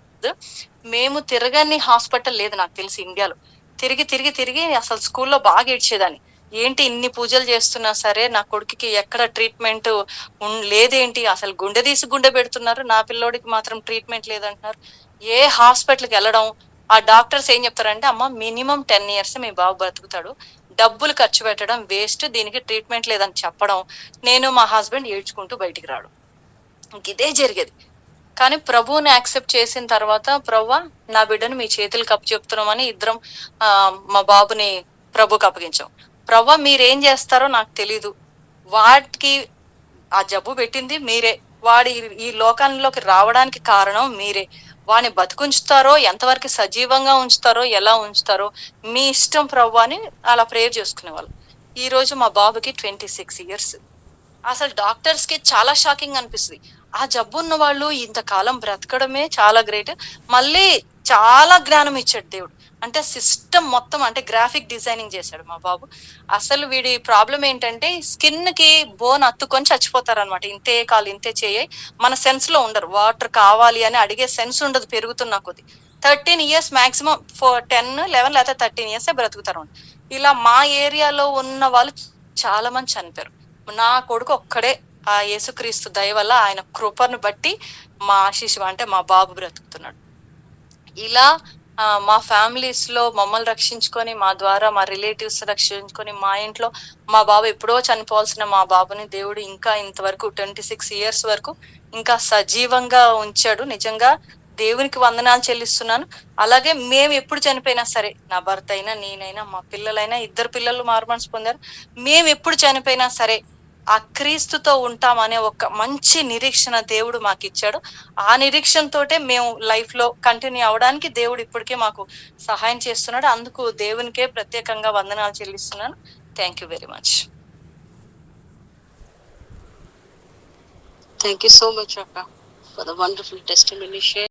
[SPEAKER 1] మేము తిరగని హాస్పిటల్ లేదు నాకు తెలిసి ఇండియాలో. తిరిగి, తిరిగి, తిరిగి అసలు స్కూల్‌లో బాగా ఏడ్చేదాన్ని. ఏంటి ఇన్ని పూజలు చేస్తున్నా సరే నా కొడుకుకి ఎక్కడ ట్రీట్‌మెంట్ లేదేంటి? అసలు గుండె తీసి గుండె పెడుతున్నారు. నా పిల్లోడికి మాత్రం ట్రీట్‌మెంట్ లేదంటున్నారు. ఏ హాస్పిటల్‌కెళ్ళడం, ఆ డాక్టర్స్ ఏం చెప్తారంటే, "అమ్మ మినిమమ్ 10 ఇయర్స్ మీ బాబు బ్రతుకుతాడు. డబ్బులు ఖర్చు పెట్టడం వేస్ట్. దీనికి ట్రీట్మెంట్ లేదని చెప్పడం." నేను మా హస్బెండ్ ఏడ్చుకుంటూ బయటికి రావడం. ఇంకిదే జరిగేది. కానీ ప్రభువుని యాక్సెప్ట్ చేసిన తర్వాత, "ప్రభువా నా బిడ్డను మీ చేతులకి అప్పచెప్తున్నామని" ఇద్దరం మా బాబుని ప్రభువుకి అప్పగించాం. "ప్రభువా మీరేం చేస్తారో నాకు తెలీదు. వాడికి ఆ జబ్బు పెట్టింది మీరే. వాడు ఈ లోకంలోకి రావడానికి కారణం మీరే. వాడిని బతికుంచుతారో, ఎంతవరకు సజీవంగా ఉంచుతారో, ఎలా ఉంచుతారో మీ ఇష్టం ప్రభువా" అని అలా ప్రేయర్ చేసుకునేవాళ్ళం. ఈరోజు మా బాబుకి 26 ఇయర్స్. అసలు డాక్టర్స్‌కి చాలా షాకింగ్ అనిపిస్తది. ఆ జబ్బున్న వాళ్ళు ఇంతకాలం బ్రతకడమే చాలా గ్రేట్. మళ్ళీ చాలా జ్ఞానం ఇచ్చాడు దేవుడు. అంటే సిస్టమ్ మొత్తం అంటే గ్రాఫిక్ డిజైనింగ్ చేశాడు మా బాబు. అసలు వీడి ప్రాబ్లమ్ ఏంటంటే స్కిన్‌కి బోన్ అతుక్కొని చచ్చిపోతారనమాట. ఇంతే కాలు, ఇంతే చెయ్యి మన సెన్స్‌లో ఉండరు. వాటర్ కావాలి అని అడిగే సెన్స్ ఉండదు పెరుగుతున్న కొద్దీ. 13 ఇయర్స్ మాక్సిమం 10, 11 లేకపోతే 13 ఇయర్సే బ్రతుకుతారు. ఇలా మా ఏరియాలో ఉన్న వాళ్ళు చాలా మంది చనిపోయారు. నా కొడుకు ఒక్కడే ఆ యేసుక్రీస్తు దయ వల్ల ఆయన కృపను బట్టి మా ఆశీష్ అంటే మా బాబు బ్రతుకుతున్నాడు. ఇలా మా ఫ్యామిలీస్‌లో మమ్మల్ని రక్షించుకొని, మా ద్వారా మా రిలేటివ్స్ రక్షించుకొని, మా ఇంట్లో మా బాబు ఎప్పుడో చనిపోవాల్సిన మా బాబుని దేవుడు ఇంకా ఇంతవరకు 26 ఇయర్స్ వరకు ఇంకా సజీవంగా ఉంచాడు. నిజంగా దేవునికి వందనాలు చెల్లిస్తున్నాను. అలాగే మేము ఎప్పుడు చనిపోయినా సరే, నా భర్త అయినా, నేనైనా, మా పిల్లలైనా, ఇద్దరు పిల్లలు మారుమనసు పొందారు. మేమెప్పుడు చనిపోయినా సరే, ఆ క్రీస్తుతో ఉంటామనే ఒక మంచి నిరీక్షణ దేవుడు మాకిచ్చాడు. ఆ నిరీక్షణతోటే మేము లైఫ్‌లో కంటిన్యూ అవ్వడానికి దేవుడు ఇప్పటికే మాకు సహాయం చేస్తున్నాడు. అందుకు దేవునికే ప్రత్యేకంగా వందనాలు చెల్లిస్తున్నాను. Thank you very much. Thank you so much, Akka, for the wonderful testimony share.